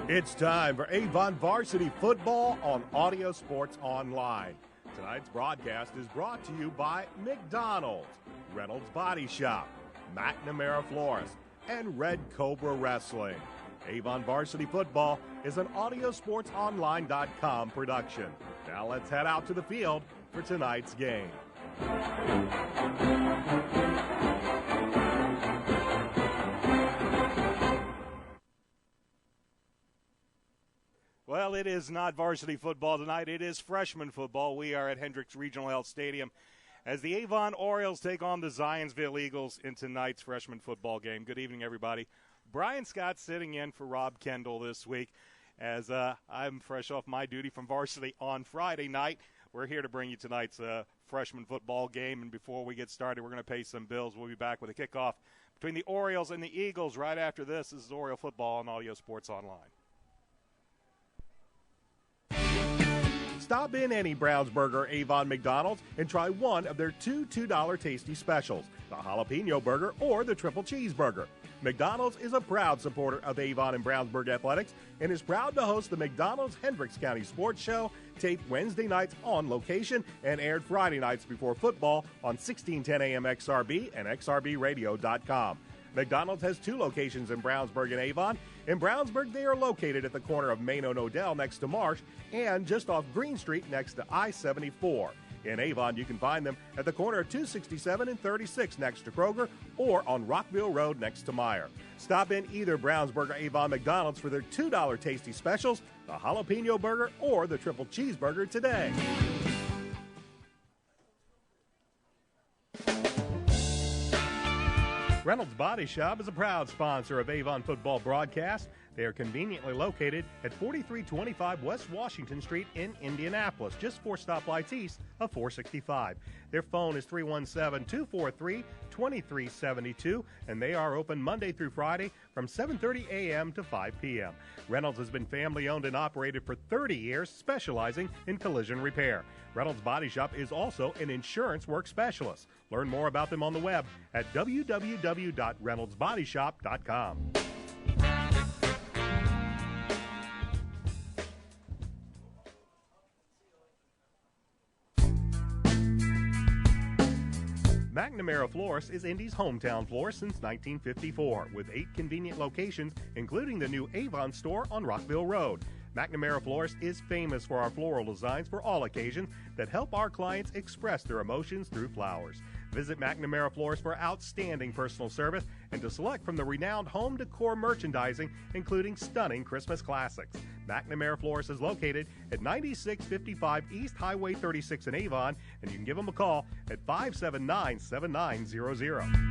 It's time for Avon Varsity Football on Audio Sports Online. Tonight's broadcast is brought to you by McDonald's, Reynolds Body Shop, McNamara Florist, and Red Cobra Wrestling. Avon Varsity Football is an AudioSportsOnline.com production. Now let's head out to the field for tonight's game. Well, it is not varsity football tonight. It is freshman football. We are at Hendricks Regional Health Stadium as the Avon Orioles take on the Zionsville Eagles in tonight's freshman football game. Good evening, everybody. Brian Scott sitting in for Rob Kendall this week as I'm fresh off my duty from varsity on Friday night. We're here to bring you tonight's freshman football game, and before we get started, we're going to pay some bills. We'll be back with a kickoff between the Orioles and the Eagles right after this. This is Oriole Football on Audio Sports Online. Stop in any Brownsburg or Avon McDonald's and try one of their two $2 tasty specials, the jalapeno burger or the triple cheeseburger. McDonald's is a proud supporter of Avon and Brownsburg athletics and is proud to host the McDonald's Hendricks County Sports Show, taped Wednesday nights on location and aired Friday nights before football on 1610 AM XRB and XRBradio.com. McDonald's has two locations in Brownsburg and Avon. In Brownsburg, they are located at the corner of Main and Odell next to Marsh and just off Green Street next to I-74. In Avon, you can find them at the corner of 267 and 36 next to Kroger or on Rockville Road next to Meyer. Stop in either Brownsburg or Avon McDonald's for their $2 tasty specials, the jalapeno burger or the triple cheeseburger today. Reynolds Body Shop is a proud sponsor of Avon football broadcast. They are conveniently located at 4325 West Washington Street in Indianapolis, just 4 stoplights east of 465. Their phone is 317-243-2372, and they are open Monday through Friday from 7:30 a.m. to 5 p.m. Reynolds has been family-owned and operated for 30 years, specializing in collision repair. Reynolds Body Shop is also an insurance work specialist. Learn more about them on the web at www.reynoldsbodyshop.com. McNamara Florist is Indy's hometown florist since 1954, with 8 convenient locations, including the new Avon store on Rockville Road. McNamara Florist is famous for our floral designs for all occasions that help our clients express their emotions through flowers. Visit McNamara Florist for outstanding personal service and to select from the renowned home decor merchandising, including stunning Christmas classics. McNamara Florist is located at 9655 East Highway 36 in Avon, and you can give them a call at 579-7900.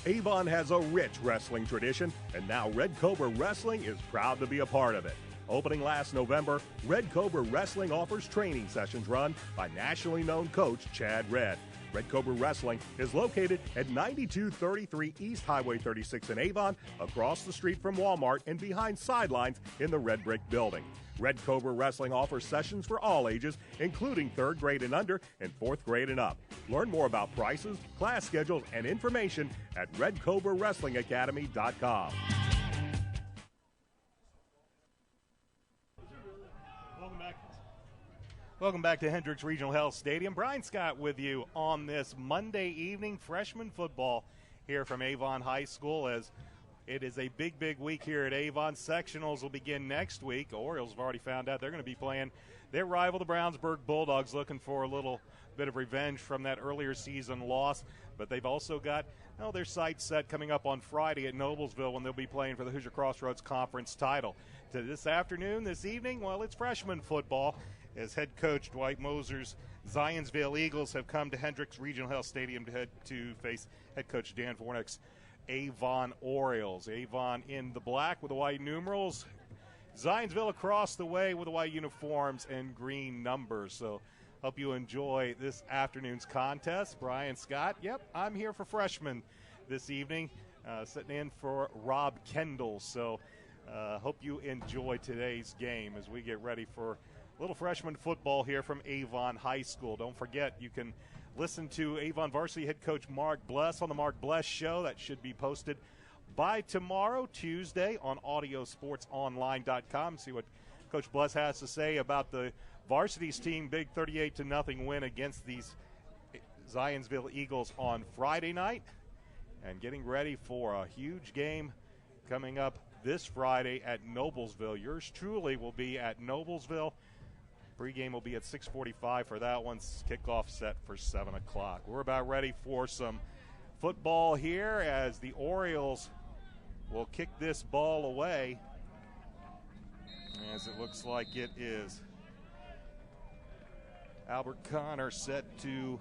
Avon has a rich wrestling tradition, and now Red Cobra Wrestling is proud to be a part of it. Opening last November, Red Cobra Wrestling offers training sessions run by nationally known coach Chad Redd. Red Cobra Wrestling is located at 9233 East Highway 36 in Avon, across the street from Walmart and behind sidelines in the Red Brick Building. Red Cobra Wrestling offers sessions for all ages, including 3rd grade and under and 4th grade and up. Learn more about prices, class schedules, and information at RedCobraWrestlingAcademy.com. Welcome back to Hendricks Regional Health Stadium. Brian Scott with you on this Monday evening, freshman football here from Avon High School, as it is a big, big week here at Avon. Sectionals will begin next week. The Orioles have already found out they're going to be playing their rival, the Brownsburg Bulldogs, looking for a little bit of revenge from that earlier season loss. But they've also got their sights set coming up on Friday at Noblesville when they'll be playing for the Hoosier Crossroads Conference title. To this afternoon, this evening, well, it's freshman football, as head coach Dwight Moser's Zionsville Eagles have come to Hendricks Regional Health Stadium to face head coach Dan Fornick's Avon Orioles. Avon in the black with the white numerals. Zionsville across the way with the white uniforms and green numbers. So hope you enjoy this afternoon's contest. Brian Scott, I'm here for freshmen this evening, sitting in for Rob Kendall. So hope you enjoy today's game as we get ready for little freshman football here from Avon High School. Don't forget, you can listen to Avon varsity head coach Mark Bless on the Mark Bless Show. That should be posted by tomorrow, Tuesday, on audiosportsonline.com. See what Coach Bless has to say about the varsity's team big 38-0 win against these Zionsville Eagles on Friday night, and getting ready for a huge game coming up this Friday at Noblesville. Yours truly will be at Noblesville. Pregame will be at 6:45 for that one. Kickoff set for 7 o'clock. We're about ready for some football here as the Orioles will kick this ball away, as it looks like it is Albert Connor set to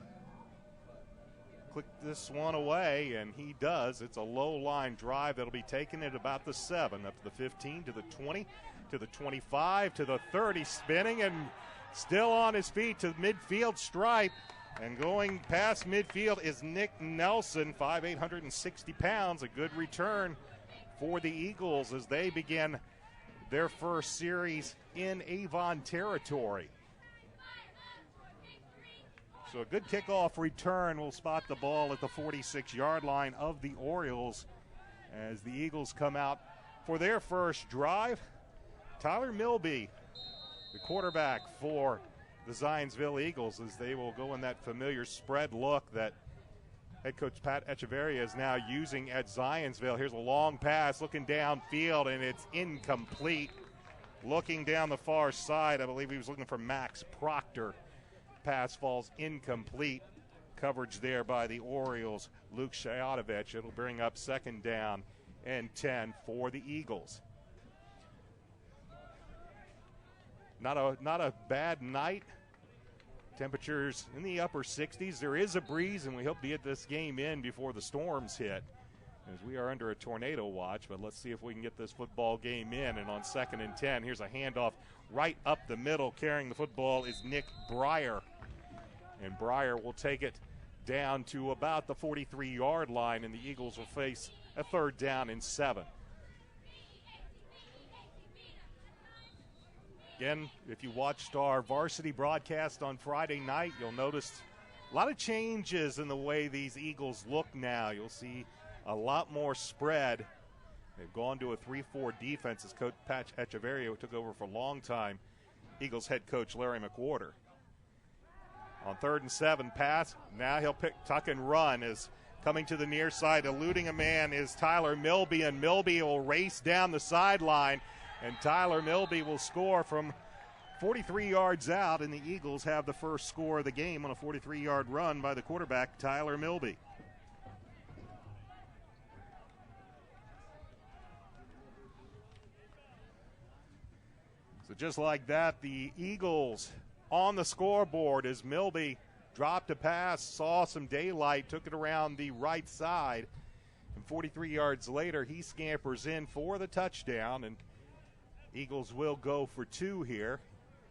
click this one away, and he does. It's a low-line drive that'll be taken at about the 7, up to the 15, to the 20, to the 25, to the 30, spinning and still on his feet to midfield stripe. And going past midfield is Nick Nelson, 5'8", 160 pounds. A good return for the Eagles as they begin their first series in Avon territory. So a good kickoff return will spot the ball at the 46-yard line of the Orioles as the Eagles come out for their first drive. Tyler Milby, the quarterback for the Zionsville Eagles, as they will go in that familiar spread look that head coach Pat Echeverria is now using at Zionsville. Here's a long pass looking downfield, and it's incomplete. Looking down the far side, I believe he was looking for Max Proctor. Pass falls incomplete. Coverage there by the Orioles. Luke Shayatovich. It'll bring up 2nd down and 10 for the Eagles. Not a bad night. Temperatures in the upper 60s. There is a breeze, and we hope to get this game in before the storms hit, as we are under a tornado watch. But let's see if we can get this football game in. And on 2nd and 10, here's a handoff right up the middle. Carrying the football is Nick Breyer. And Breyer will take it down to about the 43-yard line, and the Eagles will face a 3rd down and 7. Again, if you watched our varsity broadcast on Friday night, you'll notice a lot of changes in the way these Eagles look now. You'll see a lot more spread. They've gone to a 3-4 defense as Coach Pat Echeverria, who took over for a long time, Eagles head coach Larry McWhorter. On 3rd and 7 pass, now he'll pick tuck and run. Is coming to the near side, eluding a man is Tyler Milby, and Milby will race down the sideline, and Tyler Milby will score from 43 yards out, and the Eagles have the first score of the game on a 43-yard run by the quarterback, Tyler Milby. So just like that, the Eagles on the scoreboard as Milby dropped a pass, saw some daylight, took it around the right side, and 43 yards later he scampers in for the touchdown, and Eagles will go for 2 here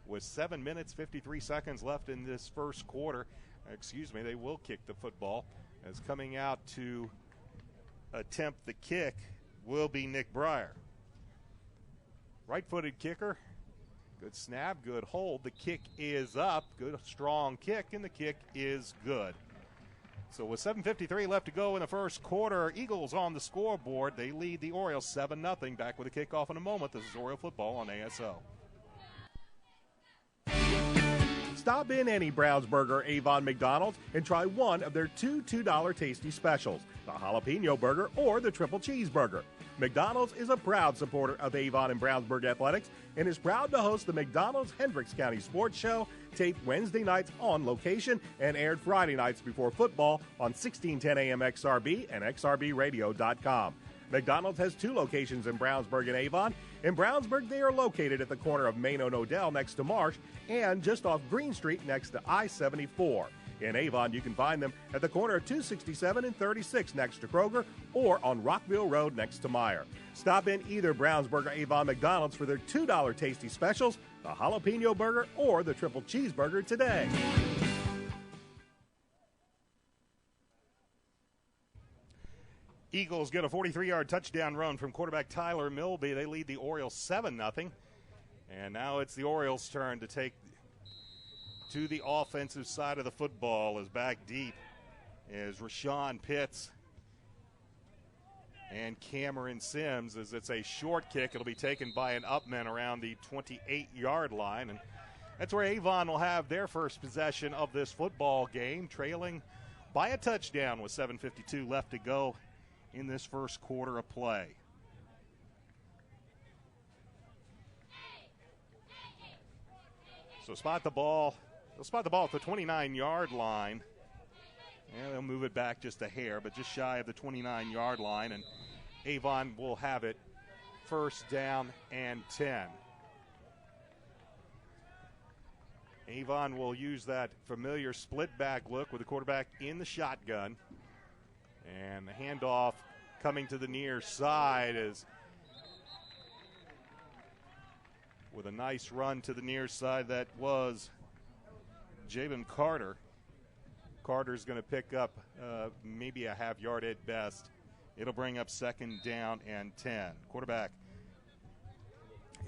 with 7 minutes, 53 seconds left in this first quarter. They will kick the football, as coming out to attempt the kick will be Nick Breyer. Right-footed kicker. Good snap, good hold. The kick is up. Good, strong kick, and the kick is good. So with 7:53 left to go in the first quarter, Eagles on the scoreboard. They lead the Orioles 7-0. Back with a kickoff in a moment. This is Oriole football on ASO. Stop in any Brownsburg or Avon McDonald's and try one of their two $2 tasty specials, the jalapeno burger or the triple cheeseburger. McDonald's is a proud supporter of Avon and Brownsburg athletics and is proud to host the McDonald's Hendricks County Sports Show, taped Wednesday nights on location and aired Friday nights before football on 1610 AM XRB and XRBradio.com. McDonald's has 2 locations in Brownsburg and Avon. In Brownsburg, they are located at the corner of Main and Odell next to Marsh and just off Green Street next to I-74. In Avon, you can find them at the corner of 267 and 36 next to Kroger or on Rockville Road next to Meyer. Stop in either Brownsburg or Avon McDonald's for their $2 tasty specials, the jalapeno burger or the triple cheeseburger today. Eagles get a 43-yard touchdown run from quarterback Tyler Milby. They lead the Orioles 7-0. And now it's the Orioles' turn to take to the offensive side of the football. As back deep is Rashawn Pitts and Cameron Sims. As it's a short kick, it'll be taken by an upman around the 28-yard line. And that's where Avon will have their first possession of this football game, trailing by a touchdown with 7:52 left to go in this first quarter of play. So spot the ball. They'll spot the ball at the 29-yard line. And they'll move it back just a hair, but just shy of the 29-yard line. And Avon will have it first down and 10. Avon will use that familiar split back look with the quarterback in the shotgun. And the handoff coming to the near side is with a nice run to the near side. That was Jalen Carter. Carter's going to pick up maybe a half yard at best. It'll bring up second down and 10. Quarterback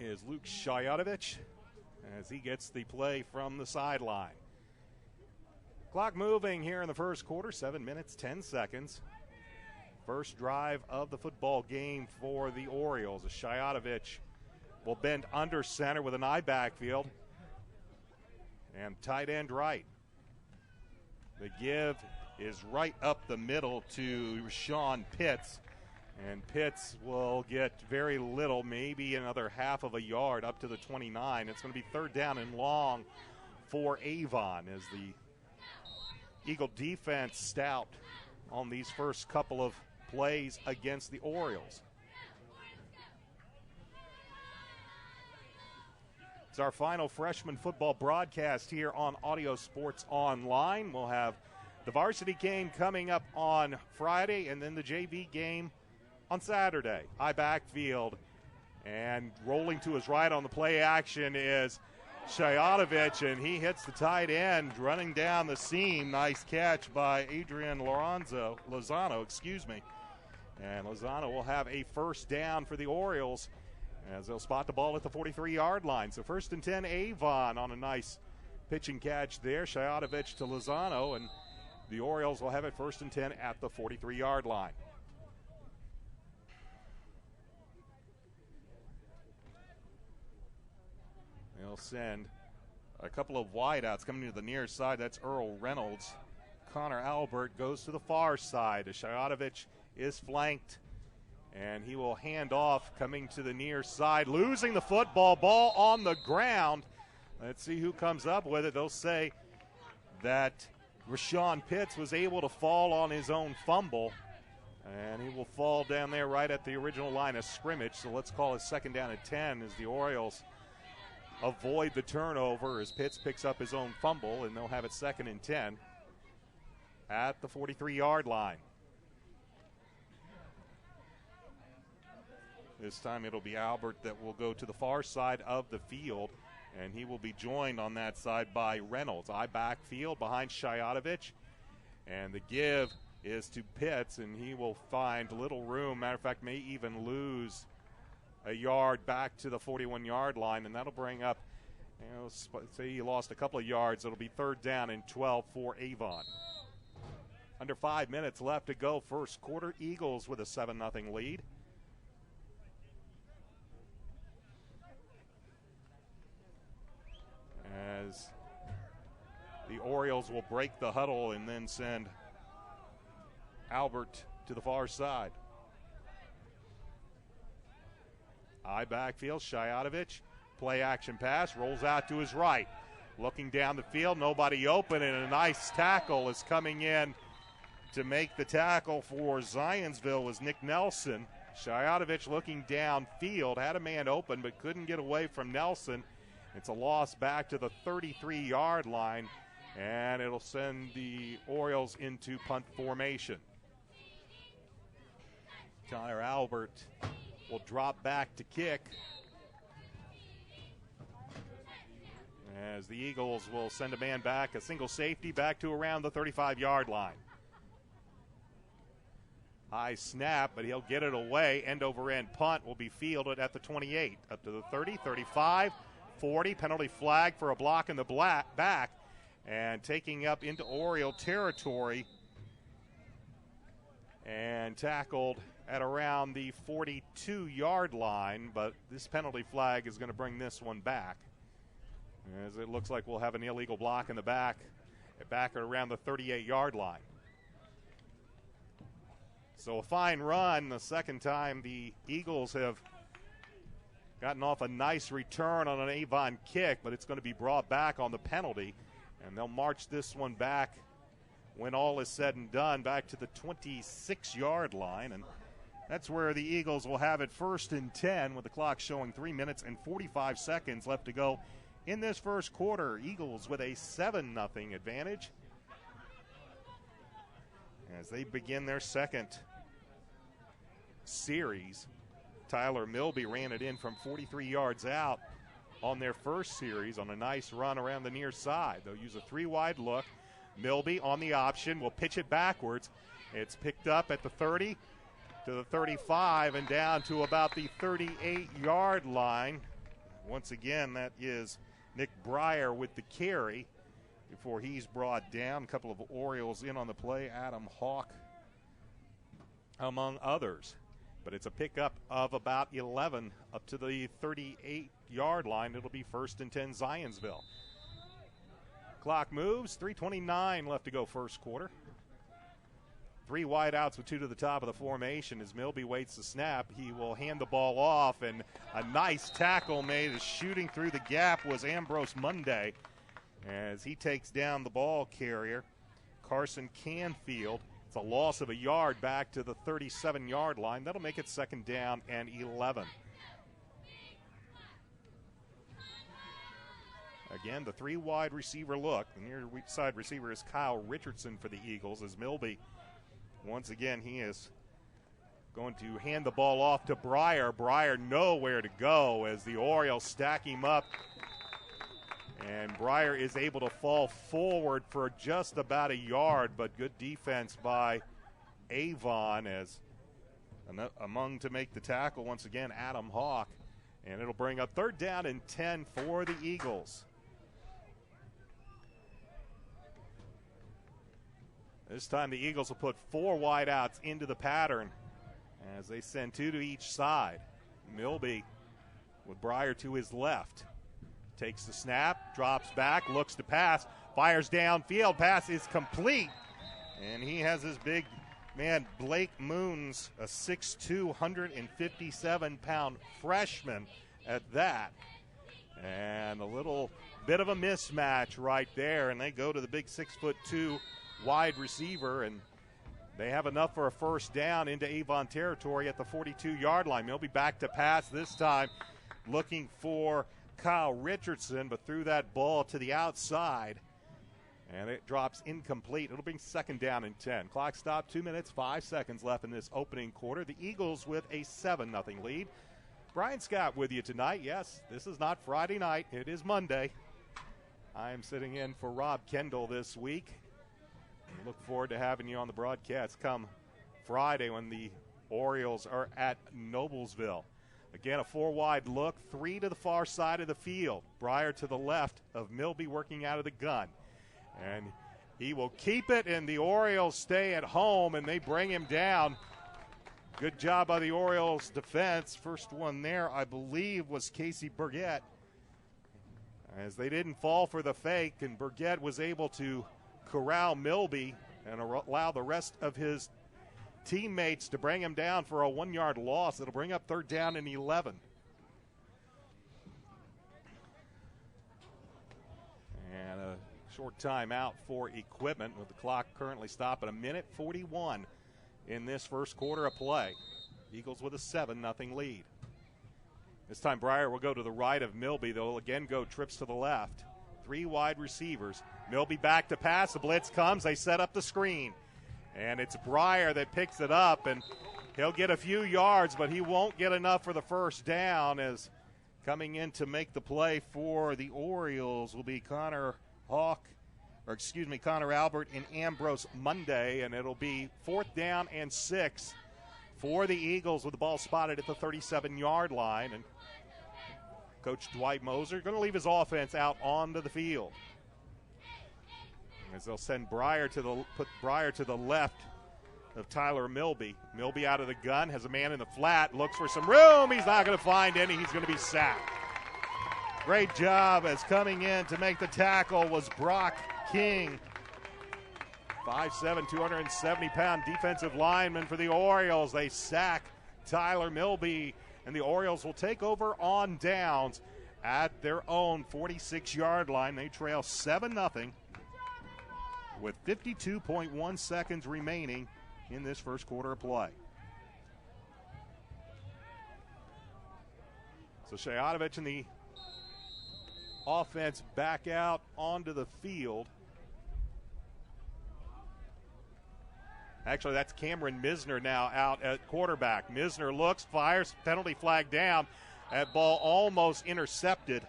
is Luke Shayatovich as he gets the play from the sideline. Clock moving here in the first quarter, 7 minutes, 10 seconds. First drive of the football game for the Orioles. Shayatovich will bend under center with an eye backfield. And tight end right. The give is right up the middle to Rashawn Pitts. And Pitts will get very little, maybe another half of a yard up to the 29. It's going to be third down and long for Avon as the Eagle defense stout on these first couple of plays against the Orioles. It's our final freshman football broadcast here on Audio Sports Online. We'll have the varsity game coming up on Friday and then the JV game on Saturday. High backfield, and rolling to his right on the play action is Shayatovich, and he hits the tight end running down the seam. Nice catch by Adrian Lozano. And Lozano will have a first down for the Orioles as they'll spot the ball at the 43-yard line. So first and 10, Avon on a nice pitch and catch there. Shayatovich to Lozano, and the Orioles will have it first and 10 at the 43-yard line. They'll send a couple of wideouts coming to the near side. That's Earl Reynolds. Connor Albert goes to the far side. Shayatovich is flanked, and he will hand off coming to the near side, losing the football. Ball on the ground. Let's see who comes up with it. They'll say that Rashawn Pitts was able to fall on his own fumble, and he will fall down there right at the original line of scrimmage. So let's call it second down at 10 as the Orioles avoid the turnover as Pitts picks up his own fumble, and they'll have it second and 10 at the 43-yard line. This time it'll be Albert that will go to the far side of the field, and he will be joined on that side by Reynolds. Eye backfield behind Shayatovich, and the give is to Pitts, and he will find little room. Matter of fact, may even lose a yard back to the 41-yard line, and that'll bring up, say he lost a couple of yards. It'll be third down and 12 for Avon. Under 5 minutes left to go first quarter. Eagles with a 7-0 lead. As the Orioles will break the huddle and then send Albert to the far side. Eye backfield, Shayatovich, play action pass, rolls out to his right. Looking down the field, nobody open, and a nice tackle is coming in to make the tackle for Zionsville was Nick Nelson. Shayatovich looking downfield, had a man open but couldn't get away from Nelson. It's a loss back to the 33-yard line, and it'll send the Orioles into punt formation. Connor Albert will drop back to kick as the Eagles will send a man back, a single safety back to around the 35-yard line. High snap, but he'll get it away. End over end punt will be fielded at the 28, up to the 30, 35, 40. Penalty flag for a block in the back. And taking up into Oriole territory and tackled at around the 42-yard line. But this penalty flag is going to bring this one back, as it looks like we'll have an illegal block in the back at around the 38-yard line. So a fine run, the second time the Eagles have gotten off a nice return on an Avon kick, but it's going to be brought back on the penalty, and they'll march this one back when all is said and done, back to the 26-yard line, and that's where the Eagles will have it 1st and 10 with the clock showing 3 minutes and 45 seconds left to go in this first quarter. Eagles with a 7-0 advantage as they begin their second series. Tyler Milby ran it in from 43 yards out on their first series on a nice run around the near side. They'll use a 3-wide look. Milby on the option will pitch it backwards. It's picked up at the 30 to the 35 and down to about the 38-yard line. Once again, that is Nick Breyer with the carry before he's brought down. A couple of Orioles in on the play, Adam Hawk among others. But it's a pickup of about 11 up to the 38-yard line. It'll be 1st and 10 Zionsville. Clock moves, 3:29 left to go first quarter. 3 wideouts with 2 to the top of the formation. As Milby waits the snap, he will hand the ball off, and a nice tackle made. Shooting through the gap was Ambrose Monday as he takes down the ball carrier, Carson Canfield. It's a loss of a yard back to the 37-yard line. That'll make it 2nd down and 11. Again, the 3-wide receiver look. The near side receiver is Kyle Richardson for the Eagles, as Milby, once again, he is going to hand the ball off to Breyer. Breyer nowhere to go as the Orioles stack him up. And Breyer is able to fall forward for just about a yard, but good defense by Avon as among to make the tackle once again, Adam Hawk. And it'll bring up 3rd down and 10 for the Eagles. This time the Eagles will put 4 wideouts into the pattern as they send 2 to each side. Milby with Breyer to his left. Takes the snap, drops back, looks to pass, fires downfield. Pass is complete. And he has his big man, Blake Moons, a 6'2", 157-pound freshman at that. And a little bit of a mismatch right there. And they go to the big 6'2" wide receiver, and they have enough for a 1st down into Avon territory at the 42-yard line. They'll be back to pass this time, looking for Kyle Richardson, but threw that ball to the outside, and it drops incomplete. It'll be 2nd down and 10. Clock stop, 2 minutes, 5 seconds left in this opening quarter. The Eagles with a 7-0 lead. Brian Scott with you tonight. Yes, this is not Friday night. It is Monday. I am sitting in for Rob Kendall this week. We look forward to having you on the broadcast come Friday when the Orioles are at Noblesville. Again, a 4-wide look, 3 to the far side of the field. Breyer to the left of Milby working out of the gun. And he will keep it, and the Orioles stay at home, and they bring him down. Good job by the Orioles defense. First one there, I believe, was Casey Burgett, as they didn't fall for the fake, and Burgett was able to corral Milby and allow the rest of his teammates to bring him down for a 1-yard loss. It'll bring up 3rd down and 11. And a short timeout for equipment with the clock currently stopped at 1:41 in this first quarter of play. Eagles with a 7-0 lead. This time Breyer will go to the right of Milby. They'll again go trips to the left. 3 wide receivers. Milby back to pass. The blitz comes. They set up the screen. And it's Breyer that picks it up, and he'll get a few yards, but he won't get enough for the 1st down, as coming in to make the play for the Orioles will be Connor Albert and Ambrose Monday, and it'll be 4th down and 6 for the Eagles with the ball spotted at the 37-yard line. And Coach Dwight Moser going to leave his offense out onto the field, as they'll send put Breyer to the left of Tyler Milby. Milby out of the gun, has a man in the flat, looks for some room. He's not going to find any. He's going to be sacked. Great job, as coming in to make the tackle was Brock King. 5'7", 270-pound defensive lineman for the Orioles. They sack Tyler Milby, and the Orioles will take over on downs at their own 46-yard line. They trail 7-0 with 52.1 seconds remaining in this first quarter of play. So Shayatovich and the offense back out onto the field. Actually, that's Cameron Misner now out at quarterback. Misner looks, fires, penalty flag down. That ball almost intercepted.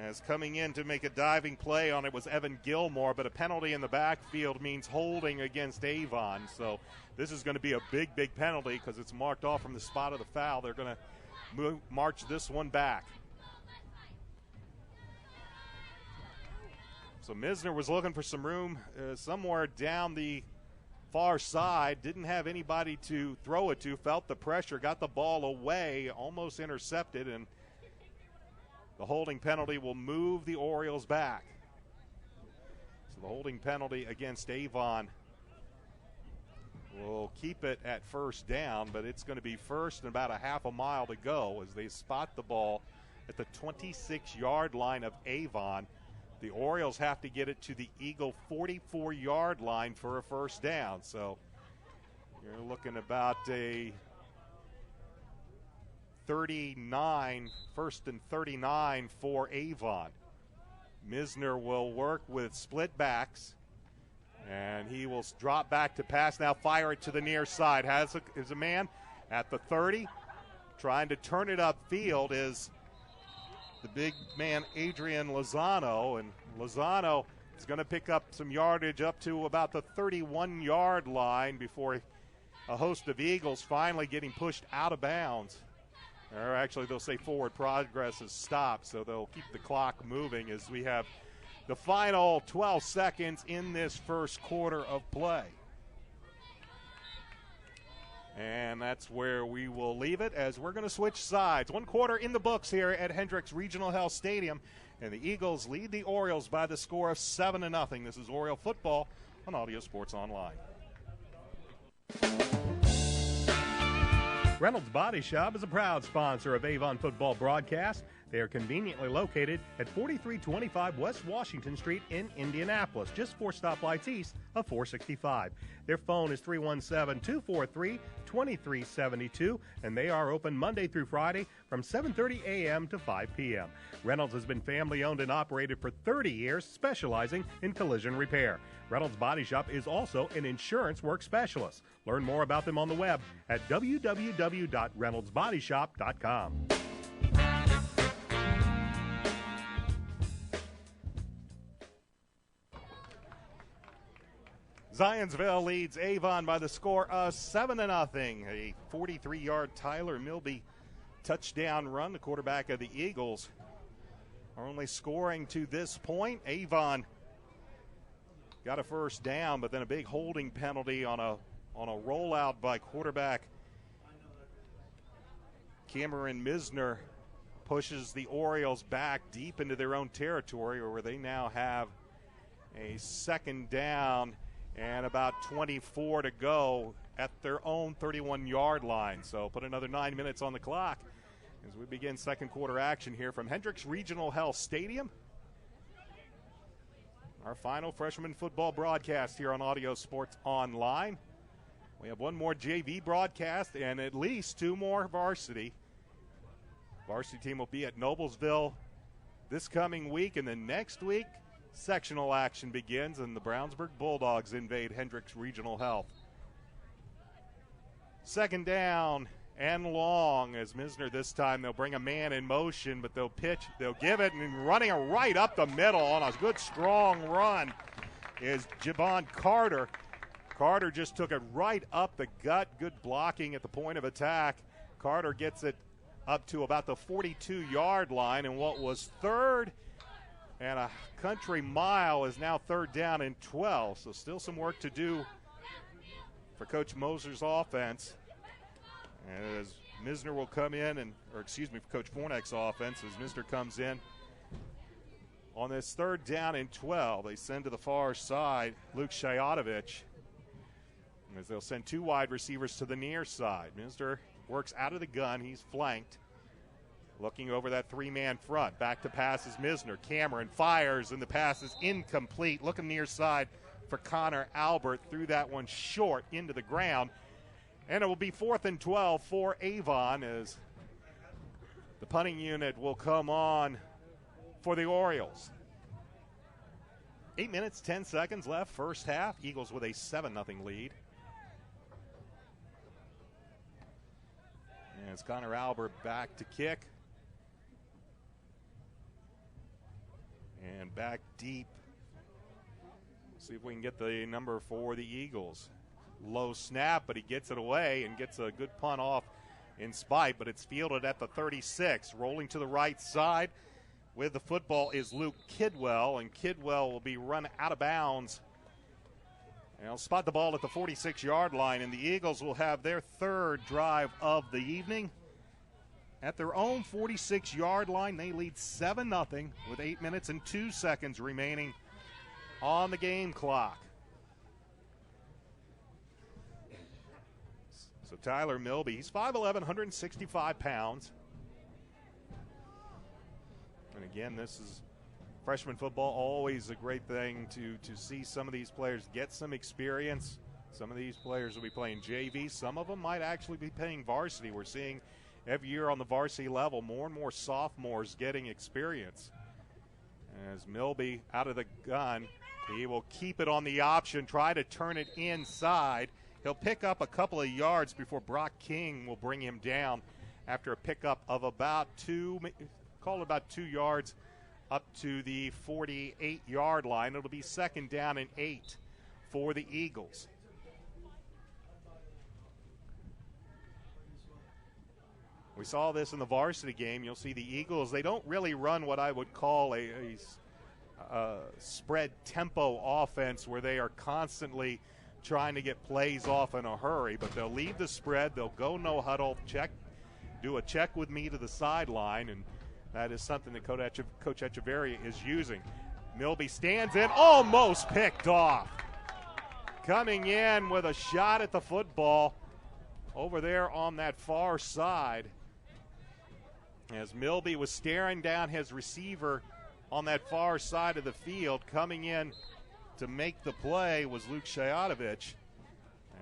As coming in to make a diving play on it was Evan Gilmore, but a penalty in the backfield means holding against Avon. So this is going to be a big, big penalty because it's marked off from the spot of the foul. They're going to march this one back. So Misner was looking for some room somewhere down the far side, didn't have anybody to throw it to, felt the pressure, got the ball away, almost intercepted, and the holding penalty will move the Orioles back. So the holding penalty against Avon will keep it at first down, but it's going to be first and about a half a mile to go as they spot the ball at the 26-yard line of Avon. The Orioles have to get it to the Eagle 44-yard line for a first down. So you're looking about a 39, first and 39 for Avon. Misner will work with split backs, and he will drop back to pass now, fire it to the near side. Is a man at the 30, trying to turn it upfield is the big man Adrian Lozano, and Lozano is going to pick up some yardage up to about the 31-yard line before a host of Eagles finally getting pushed out of bounds. Or actually, they'll say forward progress has stopped, so they'll keep the clock moving as we have the final 12 seconds in this first quarter of play. And that's where we will leave it, as we're going to switch sides. 1 quarter in the books here at Hendricks Regional Health Stadium, and the Eagles lead the Orioles by the score of 7-0. This is Oriole football on Audio Sports Online. Reynolds Body Shop is a proud sponsor of Avon football broadcast. They are conveniently located at 4325 West Washington Street in Indianapolis, just 4 stoplights east of 465. Their phone is 317-243-2372, and they are open Monday through Friday from 7:30 a.m. to 5 p.m. Reynolds has been family-owned and operated for 30 years, specializing in collision repair. Reynolds Body Shop is also an insurance work specialist. Learn more about them on the web at www.reynoldsbodyshop.com. Zionsville leads Avon by the score of 7-0. A 43-yard Tyler Milby touchdown run. The quarterback of the Eagles are only scoring to this point. Avon got a first down, but then a big holding penalty on a rollout by quarterback Cameron Misner pushes the Orioles back deep into their own territory, where they now have a second down and about 24 to go at their own 31-yard line. So put another 9 minutes on the clock as we begin second quarter action here from Hendricks Regional Health Stadium. Our final freshman football broadcast here on Audio Sports Online. We have one more JV broadcast and at least 2 more varsity. Varsity team will be at Noblesville this coming week, and then next week sectional action begins and the Brownsburg Bulldogs invade Hendricks Regional Health. Second down and long as Misner this time. They'll bring a man in motion, but they'll give it, and running right up the middle on a good strong run is Javon Carter. Carter just took it right up the gut. Good blocking at the point of attack. Carter gets it up to about the 42-yard line, and what was third and a country mile is now third down and 12. So still some work to do for Coach Moser's offense. And as Misner will come in, for Coach Forneck's offense, as Misner comes in on this third down and 12. They send to the far side Luke Shayatovich, as they'll send two wide receivers to the near side. Misner works out of the gun. He's flanked. Looking over that three-man front. Back to pass is Misner. Cameron fires, and the pass is incomplete. Looking near side for Connor Albert. Threw that one short into the ground. And it will be 4th and 12 for Avon, as the punting unit will come on for the Orioles. 8 minutes, 10 seconds left, first half. Eagles with a 7-0 lead. And it's Connor Albert back to kick. And back deep. See if we can get the number for the Eagles. Low snap, but he gets it away and gets a good punt off in spite, but it's fielded at the 36. Rolling to the right side with the football is Luke Kidwell, and Kidwell will be run out of bounds. And he'll spot the ball at the 46-yard line, and the Eagles will have their third drive of the evening. At their own 46-yard line, they lead 7-0 with 8 minutes and 2 seconds remaining on the game clock. So Tyler Milby, he's 5'11", 165 pounds. And again, this is freshman football, always a great thing to see some of these players get some experience. Some of these players will be playing JV. Some of them might actually be playing varsity. We're seeing every year on the varsity level more and more sophomores getting experience. As Milby out of the gun, he will keep it on the option, try to turn it inside. He'll pick up a couple of yards before Brock King will bring him down after a pickup of about 2 yards up to the 48-yard line. It'll be 2nd down and 8 for the Eagles. We saw this in the varsity game. You'll see the Eagles, they don't really run what I would call a spread tempo offense where they are constantly trying to get plays off in a hurry, but they'll leave the spread, they'll go no huddle, do a check with me to the sideline, and that is something that Coach Echeverria is using. Milby stands in, almost picked off. Coming in with a shot at the football over there on that far side. As Milby was staring down his receiver on that far side of the field, coming in to make the play was Luke Shayatovich.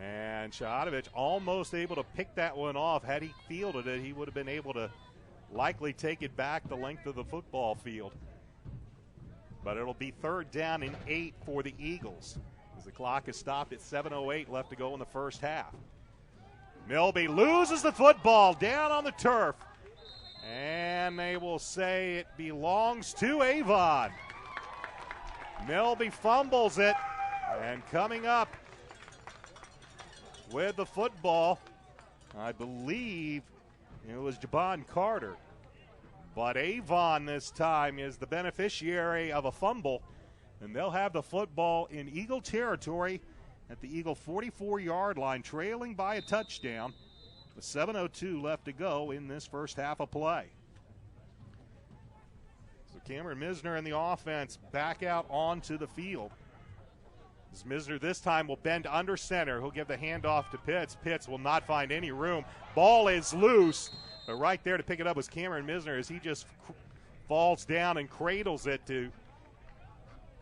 And Shayatovich almost able to pick that one off. Had he fielded it, he would have been able to likely take it back the length of the football field. But it'll be 3rd down and 8 for the Eagles, as the clock is stopped at 7:08 left to go in the first half. Milby loses the football down on the turf, and they will say it belongs to Avon. Milby fumbles it, and coming up with the football, I believe it was Jabon Carter. But Avon this time is the beneficiary of a fumble, and they'll have the football in Eagle territory at the Eagle 44-yard line, trailing by a touchdown with 7:02 left to go in this first half of play. So Cameron Misner and the offense back out onto the field. As Misner this time will bend under center. He'll give the handoff to Pitts. Pitts will not find any room. Ball is loose. But right there to pick it up was Cameron Misner, as he just falls down and cradles it to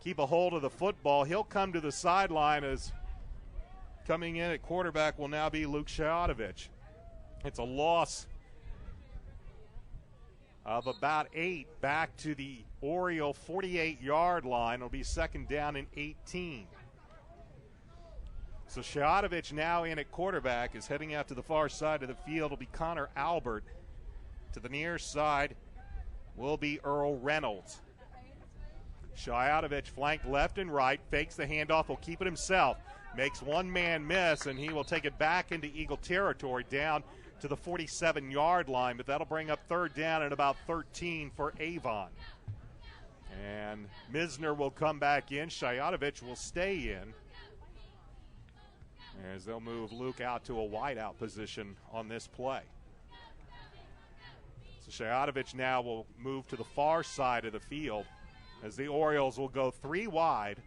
keep a hold of the football. He'll come to the sideline, as coming in at quarterback will now be Luke Shayatovich. It's a loss of about 8 back to the Oriole 48-yard line. It'll be 2nd down and 18. So Shayatovich now in at quarterback is heading out to the far side of the field. It'll be Connor Albert. To the near side will be Earl Reynolds. Shayatovich flanked left and right, fakes the handoff, will keep it himself. Makes one man miss, and he will take it back into Eagle territory, down to the 47-yard line, but that'll bring up third down and about 13 for Avon. And Misner will come back in. Shayatovich will stay in, as they'll move Luke out to a wideout position on this play. So Shayatovich now will move to the far side of the field, as the Orioles will go 3 wide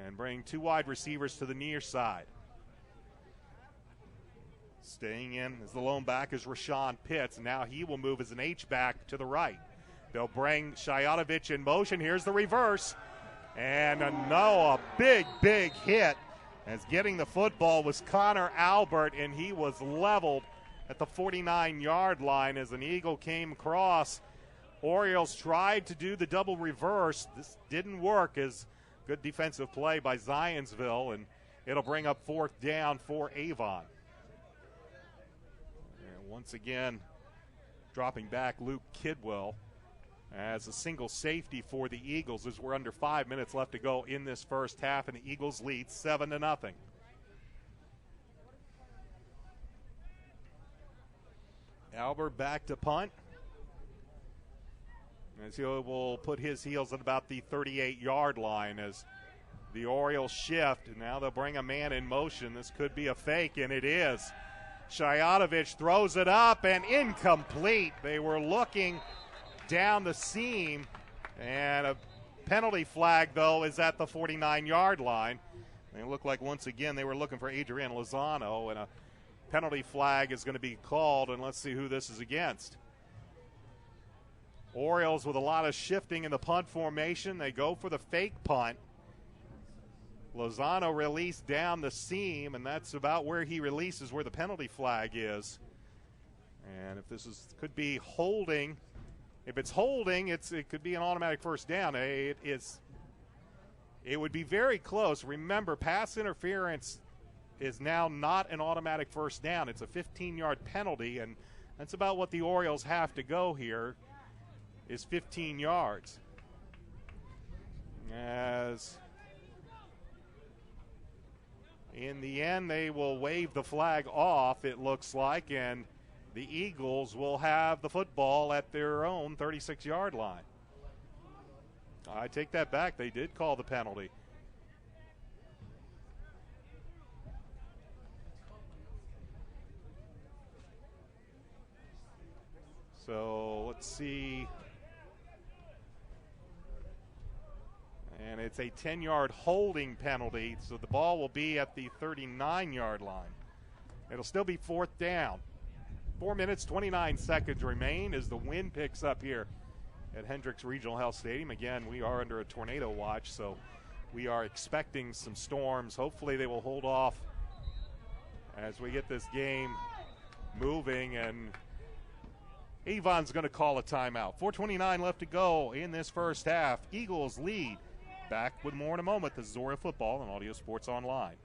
and bring 2 wide receivers to the near side. Staying in as the lone back is Rashawn Pitts. Now he will move as an H-back to the right. They'll bring Shayatovich in motion. Here's the reverse. And a big hit, as getting the football was Connor Albert, and he was leveled at the 49-yard line as an Eagle came across. Orioles tried to do the double reverse. This didn't work, as good defensive play by Zionsville, and it'll bring up fourth down for Avon. And once again, dropping back Luke Kidwell as a single safety for the Eagles, as we're under 5 minutes left to go in this first half, and the Eagles lead 7-0. Albert back to punt, as he will put his heels at about the 38-yard line as the Orioles shift, and now they'll bring a man in motion. This could be a fake, and it is. Shayatovich throws it up and incomplete. They were looking down the seam, and a penalty flag, though, is at the 49-yard line. They look like, once again, they were looking for Adrian Lozano, and a penalty flag is going to be called, and let's see who this is against. Orioles with a lot of shifting in the punt formation. They go for the fake punt. Lozano released down the seam, and that's about where he releases, where the penalty flag is. And if this could be holding, if it's holding, it could be an automatic first down. It would be very close. Remember, pass interference is now not an automatic first down. It's a 15-yard penalty, and that's about what the Orioles have to go here, is 15 yards. As in the end, they will wave the flag off, it looks like, and the Eagles will have the football at their own 36-yard line. I take that back. They did call the penalty. So let's see. And it's a 10-yard holding penalty, so the ball will be at the 39-yard line. It'll still be fourth down. 4 minutes, 29 seconds remain as the wind picks up here at Hendricks Regional Health Stadium. Again, we are under a tornado watch, so we are expecting some storms. Hopefully they will hold off as we get this game moving, and Avon's going to call a timeout. 4:29 left to go in this first half. Eagles lead. Back with more in a moment. This is Oriole Football and Audio Sports Online.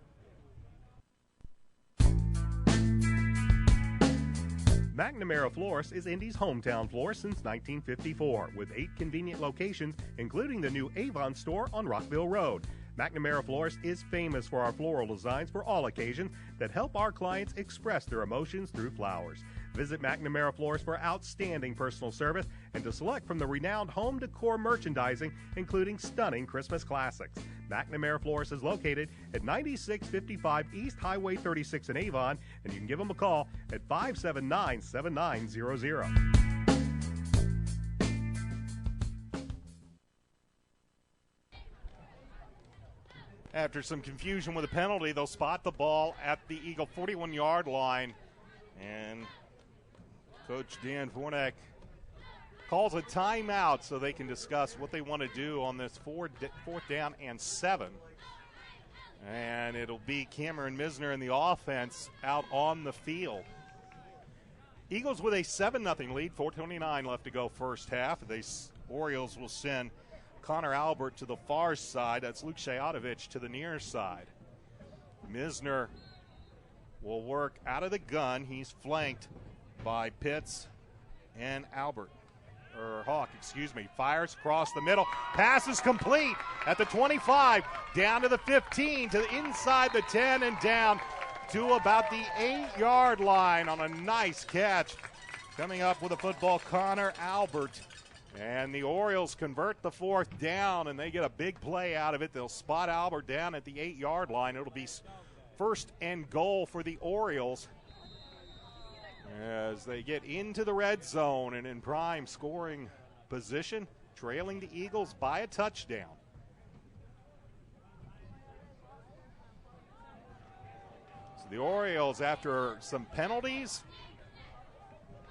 McNamara Florist is Indy's hometown florist since 1954, with 8 convenient locations, including the new Avon store on Rockville Road. McNamara Florist is famous for our floral designs for all occasions that help our clients express their emotions through flowers. Visit McNamara Florist for outstanding personal service and to select from the renowned home decor merchandising, including stunning Christmas classics. McNamara Florist is located at 9655 East Highway 36 in Avon, and you can give them a call at 579-7900. After some confusion with a penalty, they'll spot the ball at the Eagle 41-yard line, and Coach Dan Vornak calls a timeout so they can discuss what they want to do on this fourth down and 7. And it'll be Cameron Misner in the offense out on the field. Eagles with a 7-0 lead, 4:29 left to go first half. The Orioles will send Connor Albert to the far side. That's Luke Shayatovich to the near side. Misner will work out of the gun. He's flanked by Pitts and Hawk, fires across the middle. Pass is complete at the 25, down to the 15, to the inside the 10, and down to about the 8-yard line on a nice catch. Coming up with the football, Connor Albert. And the Orioles convert the 4th down, and they get a big play out of it. They'll spot Albert down at the 8-yard line. It'll be 1st and goal for the Orioles as they get into the red zone and in prime scoring position, trailing the Eagles by a touchdown. So the Orioles, after some penalties,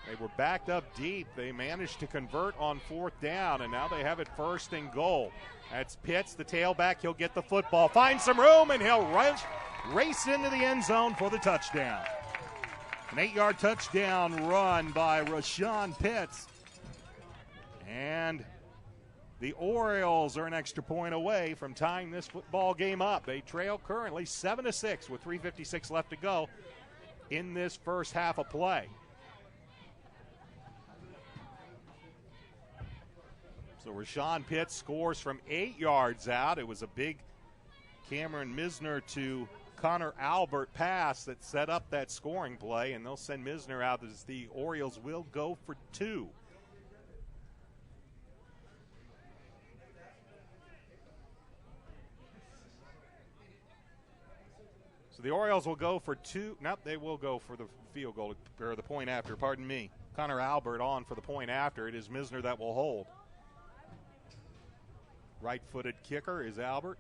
they were backed up deep. They managed to convert on 4th down, and now they have it 1st and goal. That's Pitts, the tailback. He'll get the football, find some room, and he'll race into the end zone for the touchdown. An 8-yard touchdown run by Rashawn Pitts. And the Orioles are an extra point away from tying this football game up. They trail currently 7-6 with 3:56 left to go in this first half of play. So Rashawn Pitts scores from 8 yards out. It was a big Cameron Misner to Connor Albert pass that set up that scoring play, and they'll send Misner out as the Orioles will go for 2. So the Orioles will go for 2. Nope, they will go for the field goal, or the point after, pardon me. Connor Albert on for the point after. It is Misner that will hold. Right-footed kicker is Albert.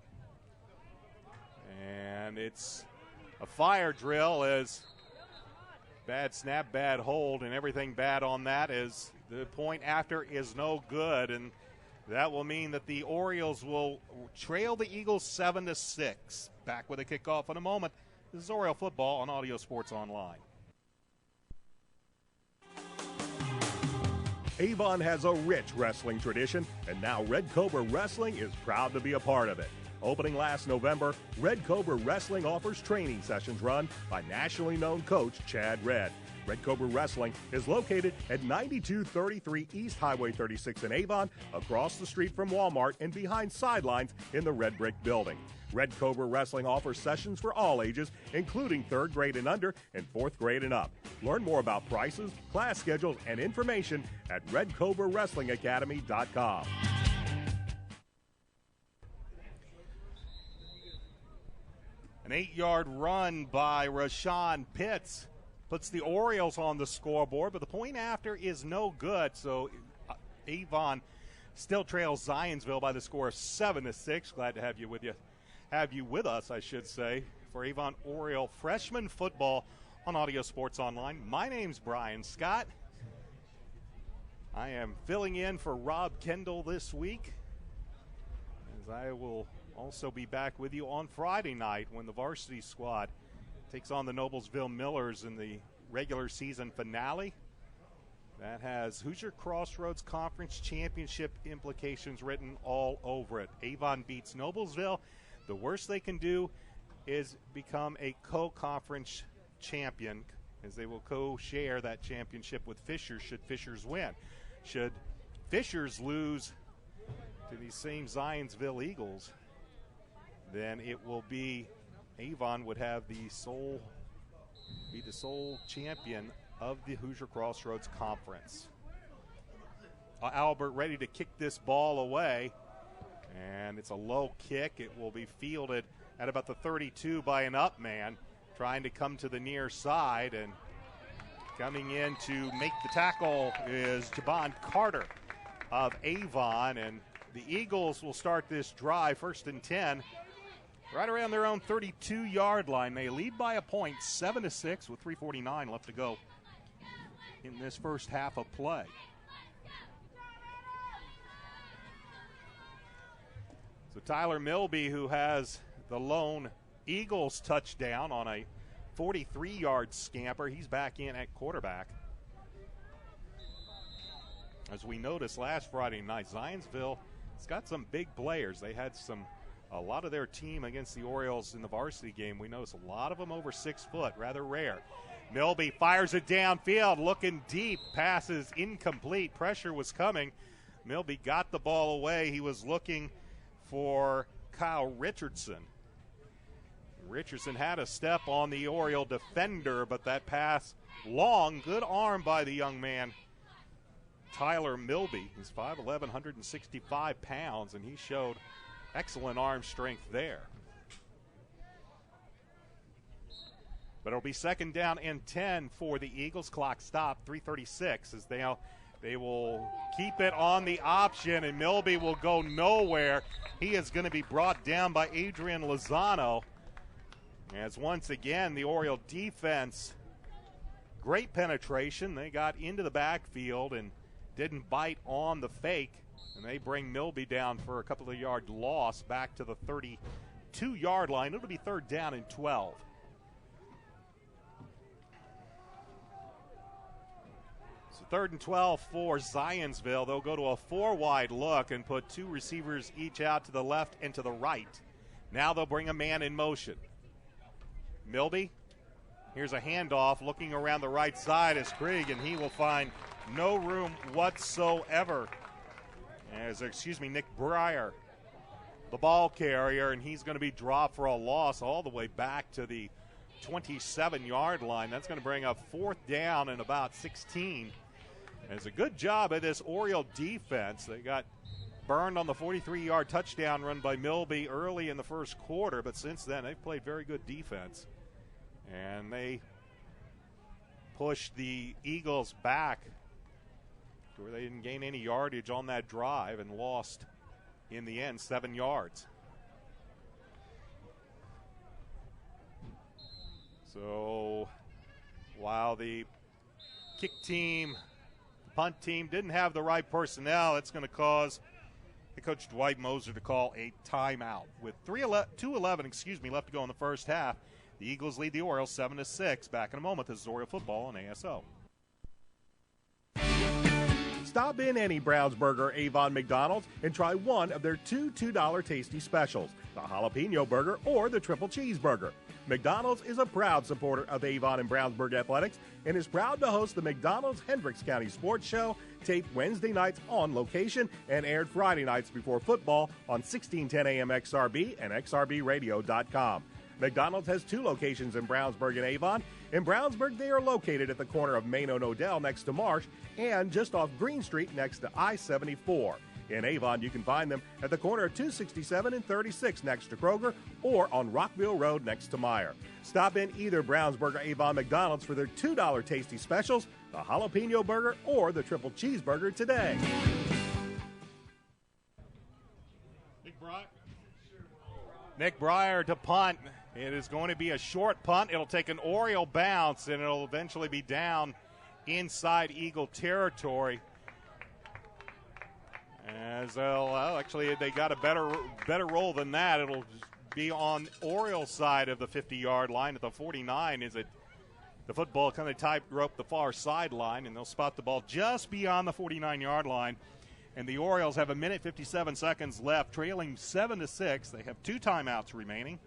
And it's a fire drill as bad snap, bad hold, and everything bad on that is the point after is no good. And that will mean that the Orioles will trail the Eagles 7-6. Back with a kickoff in a moment. This is Oriole Football on Audio Sports Online. Avon has a rich wrestling tradition, and now Red Cobra Wrestling is proud to be a part of it. Opening last November, Red Cobra Wrestling offers training sessions run by nationally known coach Chad Redd. Red Cobra Wrestling is located at 9233 East Highway 36 in Avon, across the street from Walmart and behind sidelines in the Red Brick Building. Red Cobra Wrestling offers sessions for all ages, including 3rd grade and under and 4th grade and up. Learn more about prices, class schedules, and information at RedCobraWrestlingAcademy.com. An 8-yard run by Rashawn Pitts puts the Orioles on the scoreboard, but the point after is no good. So Avon still trails Zionsville by the score of 7-6. Glad to have you with us, I should say, for Avon Oriole freshman football on Audio Sports Online. My name's Brian Scott. I am filling in for Rob Kendall this week, as I will also be back with you on Friday night when the varsity squad takes on the Noblesville Millers in the regular season finale. That has Hoosier Crossroads Conference Championship implications written all over it. Avon beats Noblesville. The worst they can do is become a co-conference champion, as they will co-share that championship with Fishers should Fishers win. Should Fishers lose to these same Zionsville Eagles, then it will be Avon would have the sole champion of the Hoosier Crossroads Conference. Albert ready to kick this ball away, and it's a low kick. It will be fielded at about the 32 by an up man trying to come to the near side, and coming in to make the tackle is Javon Carter of Avon, and the Eagles will start this drive 1st and 10 right around their own 32-yard line. They lead by a point, 7-6 with 3:49 left to go in this first half of play. So Tyler Milby, who has the lone Eagles touchdown on a 43-yard scamper, he's back in at quarterback. As we noticed last Friday night, Zionsville has got some big players. They had a lot of their team against the Orioles in the varsity game. We noticed a lot of them over 6 foot, rather rare. Milby fires it downfield, looking deep, passes incomplete. Pressure was coming. Milby got the ball away. He was looking for Kyle Richardson. Richardson had a step on the Oriole defender, but that pass long, good arm by the young man, Tyler Milby. He's 5'11", 165 pounds, and he showed excellent arm strength there. But it'll be 2nd down and 10 for the Eagles. Clock stopped, 3:36, as they will keep it on the option, and Milby will go nowhere. He is going to be brought down by Adrian Lozano. As once again, the Oriole defense, great penetration. They got into the backfield and didn't bite on the fake, and they bring Milby down for a couple of yard loss back to the 32-yard line. It'll be 3rd down and 12. So 3rd and 12 for Zionsville. They'll go to a 4-wide look and put 2 receivers each out to the left and to the right. Now they'll bring a man in motion. Milby, here's a handoff, looking around the right side as Krieg, and he will find no room whatsoever. Nick Breyer, the ball carrier, and he's going to be dropped for a loss all the way back to the 27-yard line. That's going to bring up 4th down and about 16. And it's a good job of this Oriole defense. They got burned on the 43-yard touchdown run by Milby early in the first quarter, but since then they've played very good defense. And they pushed the Eagles back to where they didn't gain any yardage on that drive and lost, in the end, 7 yards. So while the kick team, the punt team didn't have the right personnel, it's going to cause the coach Dwight Moser to call a timeout. With 2:11 left to go in the first half, the Eagles lead the Orioles 7-6. Back in a moment. This is Oriole football on ASO. Stop in any Brownsburg or Avon McDonald's and try one of their two $2 tasty specials, the jalapeno burger or the triple cheeseburger. McDonald's is a proud supporter of Avon and Brownsburg athletics and is proud to host the McDonald's Hendricks County Sports Show, taped Wednesday nights on location and aired Friday nights before football on 1610 AM XRB and XRBradio.com. McDonald's has 2 locations in Brownsburg and Avon. In Brownsburg, they are located at the corner of Main and Odell next to Marsh and just off Green Street next to I-74. In Avon, you can find them at the corner of 267 and 36 next to Kroger or on Rockville Road next to Meyer. Stop in either Brownsburg or Avon McDonald's for their $2 tasty specials, the jalapeno burger or the triple cheeseburger today. Nick Breyer to punt. It is going to be a short punt. It'll take an Oriole bounce, and it'll eventually be down inside Eagle territory. As actually, they got a better roll than that. It'll be on Oriole side of the 50-yard line at the 49. Is it the football kind of tightrope the far sideline, and they'll spot the ball just beyond the 49-yard line. And the Orioles have 1:57 seconds left, trailing 7-6. They have 2 timeouts remaining.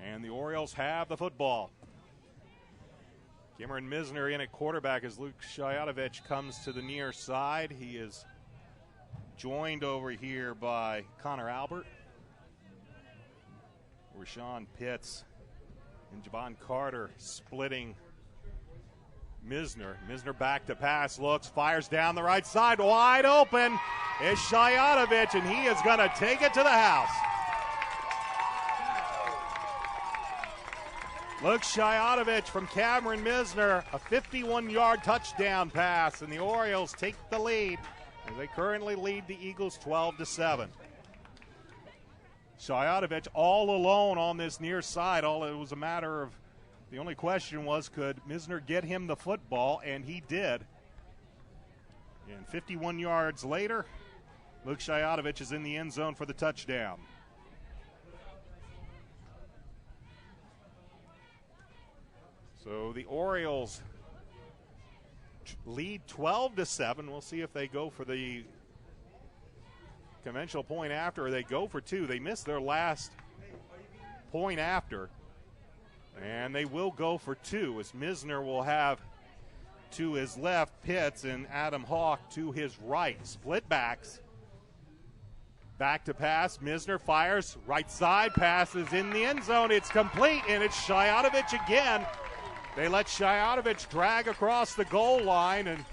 And the Orioles have the football. Cameron Misner in at quarterback as Luke Shayatovich comes to the near side. He is joined over here by Connor Albert, Rashawn Pitts, and Javon Carter splitting Misner. Misner back to pass, looks, fires down the right side. Wide open is Shayatovich, and he is going to take it to the house. Luke Shayatovich from Cameron Misner, a 51-yard touchdown pass, and the Orioles take the lead, as they currently lead the Eagles 12-7. Shayatovich all alone on this near side. It was a matter of, the only question was, could Misner get him the football, and he did. And 51 yards later, Luke Shayatovich is in the end zone for the touchdown. So the Orioles lead 12-7. We'll see if they go for the conventional point after, or they go for 2. They missed their last point after, and they will go for 2, as Misner will have to his left Pitts and Adam Hawk to his right. Split backs. Back to pass. Misner fires. Right side. Passes in the end zone. It's complete, and it's Shayatovich again. They let Shayatovich drag across the goal line, and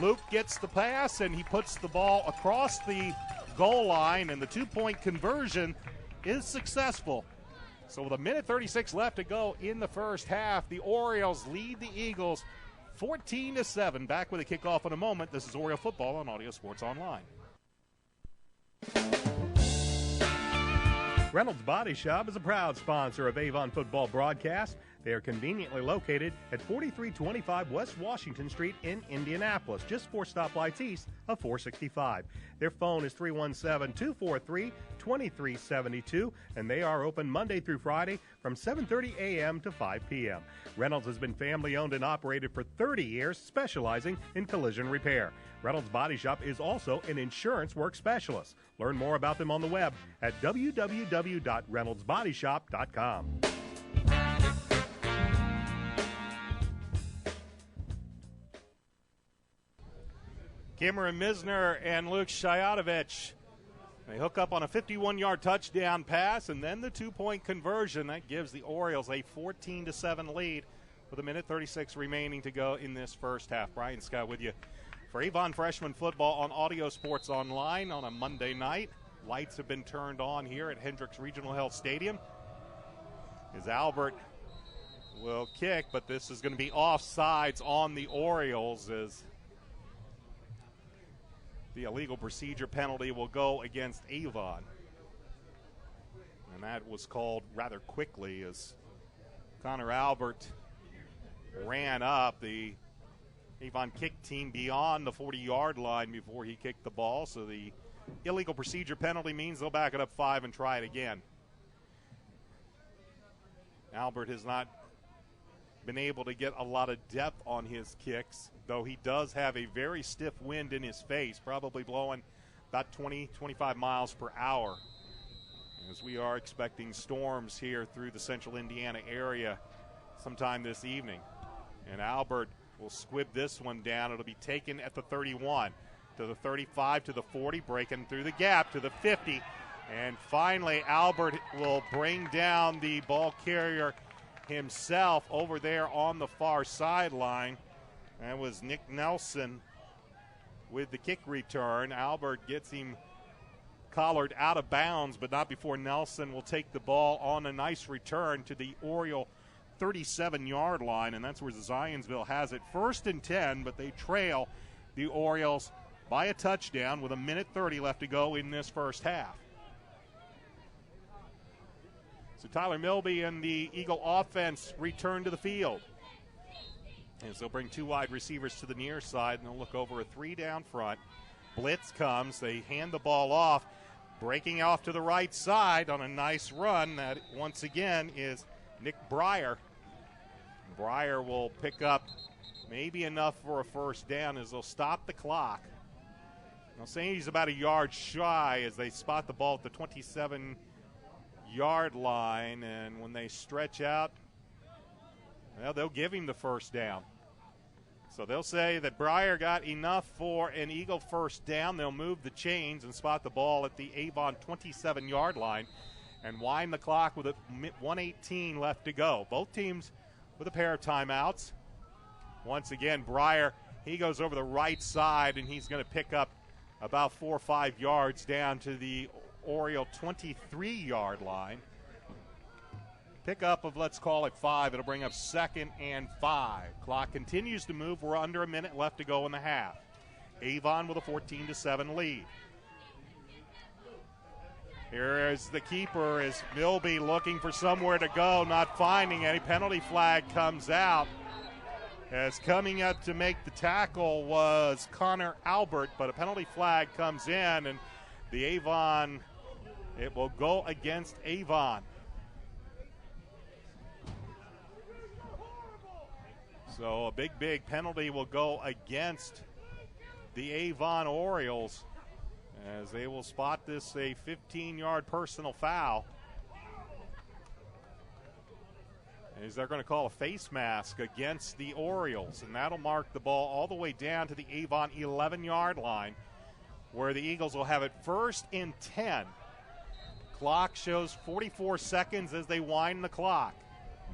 Luke gets the pass, and he puts the ball across the goal line, and the two-point conversion is successful. So with 1:36 left to go in the first half, the Orioles lead the Eagles 14-7. Back with a kickoff in a moment. This is Oriole Football on Audio Sports Online. Reynolds Body Shop is a proud sponsor of Avon Football Broadcast. They are conveniently located at 4325 West Washington Street in Indianapolis, just 4 stoplights east of 465. Their phone is 317-243-2372, and they are open Monday through Friday from 7:30 a.m. to 5 p.m. Reynolds has been family-owned and operated for 30 years, specializing in collision repair. Reynolds Body Shop is also an insurance work specialist. Learn more about them on the web at www.reynoldsbodyshop.com. Cameron Misner and Luke Shayatovich, they hook up on a 51-yard touchdown pass, and then the two-point conversion. That gives the Orioles a 14-7 lead with 1:36 remaining to go in this first half. Brian Scott with you for Avon Freshman Football on Audio Sports Online on a Monday night. Lights have been turned on here at Hendricks Regional Health Stadium. As Albert will kick, but this is going to be offsides on the Orioles as the illegal procedure penalty will go against Avon. And that was called rather quickly as Connor Albert ran up. The Avon kicked team beyond the 40-yard line before he kicked the ball. So the illegal procedure penalty means they'll back it up 5 and try it again. Albert has not been able to get a lot of depth on his kicks, though he does have a very stiff wind in his face, probably blowing about 20-25 miles per hour, as we are expecting storms here through the central Indiana area sometime this evening. And Albert will squib this one down. It'll be taken at the 31, to the 35, to the 40, breaking through the gap to the 50. And finally, Albert will bring down the ball carrier himself over there on the far sideline. That was Nick Nelson with the kick return. Albert gets him collared out of bounds, but not before Nelson will take the ball on a nice return to the Oriole 37-yard line, and that's where Zionsville has it. 1st and 10, but they trail the Orioles by a touchdown with 1:30 left to go in this first half. So Tyler Milby and the Eagle offense return to the field. As they'll bring 2 wide receivers to the near side, and they'll look over a 3 down front. Blitz comes. They hand the ball off. Breaking off to the right side on a nice run. That, once again, is Nick Breyer. Breyer will pick up maybe enough for a first down as they'll stop the clock. They'll say he's about a yard shy as they spot the ball at the 27-yard line, and when they stretch out, well, they'll give him the first down. So they'll say that Breyer got enough for an Eagle first down. They'll move the chains and spot the ball at the Avon 27-yard line and wind the clock with 1:18 left to go. Both teams with a pair of timeouts. Once again, Breyer, he goes over the right side, and he's going to pick up about 4 or 5 yards down to the Oriole 23-yard line. Pickup of, let's call it 5. It'll bring up 2nd and 5. Clock continues to move. We're under a minute left to go in the half. Avon with a 14-7 lead. Here is the keeper as Milby looking for somewhere to go, not finding any. Penalty flag comes out. As coming up to make the tackle was Connor Albert, but a penalty flag comes in, and the Avon, it will go against Avon. So a big penalty will go against the Avon Orioles as they will spot this a 15-yard personal foul. As they're going to call a face mask against the Orioles, and that'll mark the ball all the way down to the Avon 11-yard line. where the Eagles will have it 1st and 10. Clock shows 44 seconds as they wind the clock.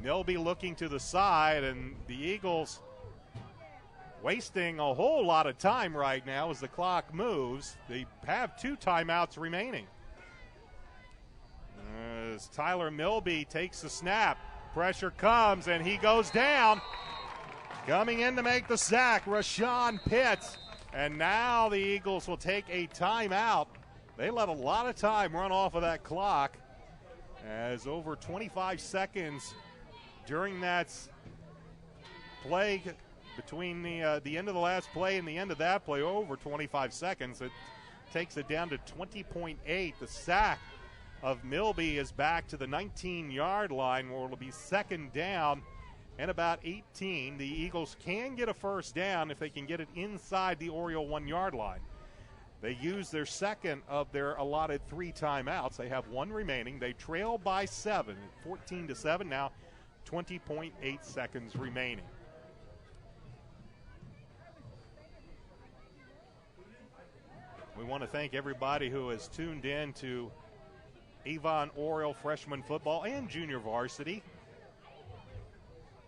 Milby looking to the side, and the Eagles wasting a whole lot of time right now as the clock moves. They have 2 timeouts remaining. As Tyler Milby takes the snap, pressure comes, and he goes down. Coming in to make the sack, Rashawn Pitts. And now the Eagles will take a timeout. They let a lot of time run off of that clock, as over 25 seconds during that play between the end of the last play and the end of that play, over 25 seconds. It takes it down to 20.8. The sack of Milby is back to the 19-yard line, where it'll be 2nd down and about 18. The Eagles can get a 1st down if they can get it inside the Oriole 1-yard line. They use their 2nd of their allotted 3 timeouts. They have 1 remaining. They trail by 7, 14-7 now, 20.8 seconds remaining. We want to thank everybody who has tuned in to Avon Oriole freshman football and junior varsity.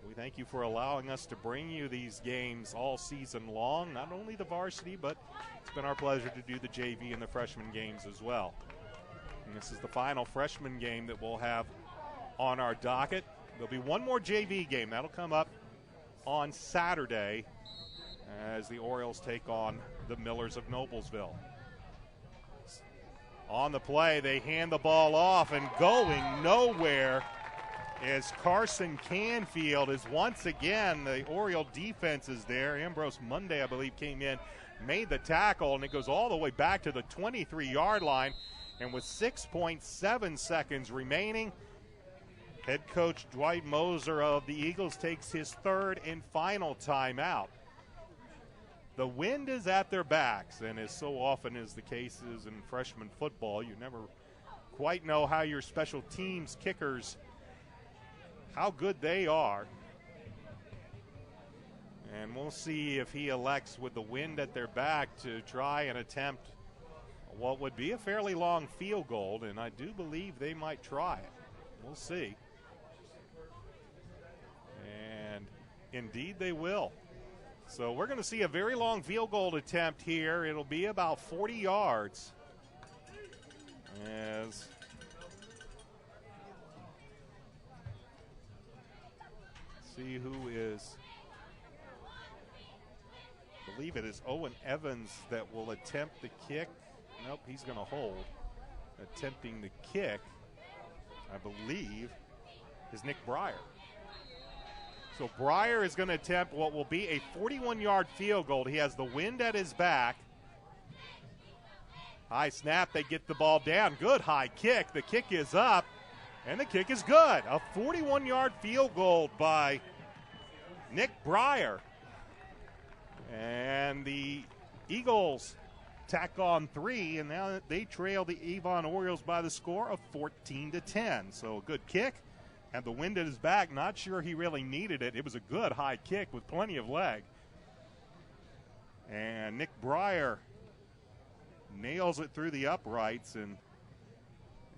We thank you for allowing us to bring you these games all season long, not only the varsity, but it's been our pleasure to do the JV and the freshman games as well. And this is the final freshman game that we'll have on our docket. There'll be one more JV game. That'll come up on Saturday as the Orioles take on the Millers of Noblesville. On the play, they hand the ball off, and going nowhere is Carson Canfield. Is once again the Oriole defense is there. Ambrose Monday, I believe, came in, made the tackle, and it goes all the way back to the 23-yard line. And with 6.7 seconds remaining, head coach Dwight Moser of the Eagles takes his 3rd and final timeout. The wind is at their backs, and as so often is the case in freshman football, you never quite know how your special teams kickers, how good they are. And we'll see if he elects, with the wind at their back, to try and attempt what would be a fairly long field goal, and I do believe they might try it. We'll see. And indeed they will. So we're going to see a very long field goal attempt here. It'll be about 40 yards. As see who is, I believe it is Owen Evans that will attempt the kick. Nope, he's going to hold. Attempting the kick, I believe, is Nick Breyer. So Breyer is going to attempt what will be a 41-yard field goal. He has the wind at his back. High snap, they get the ball down. Good high kick. The kick is up, and the kick is good. A 41-yard field goal by Nick Breyer. And the Eagles tack on 3, and now they trail the Avon Orioles by the score of 14-10. So a good kick. Had the wind at his back. Not sure he really needed it. It was a good high kick with plenty of leg. And Nick Breyer nails it through the uprights, and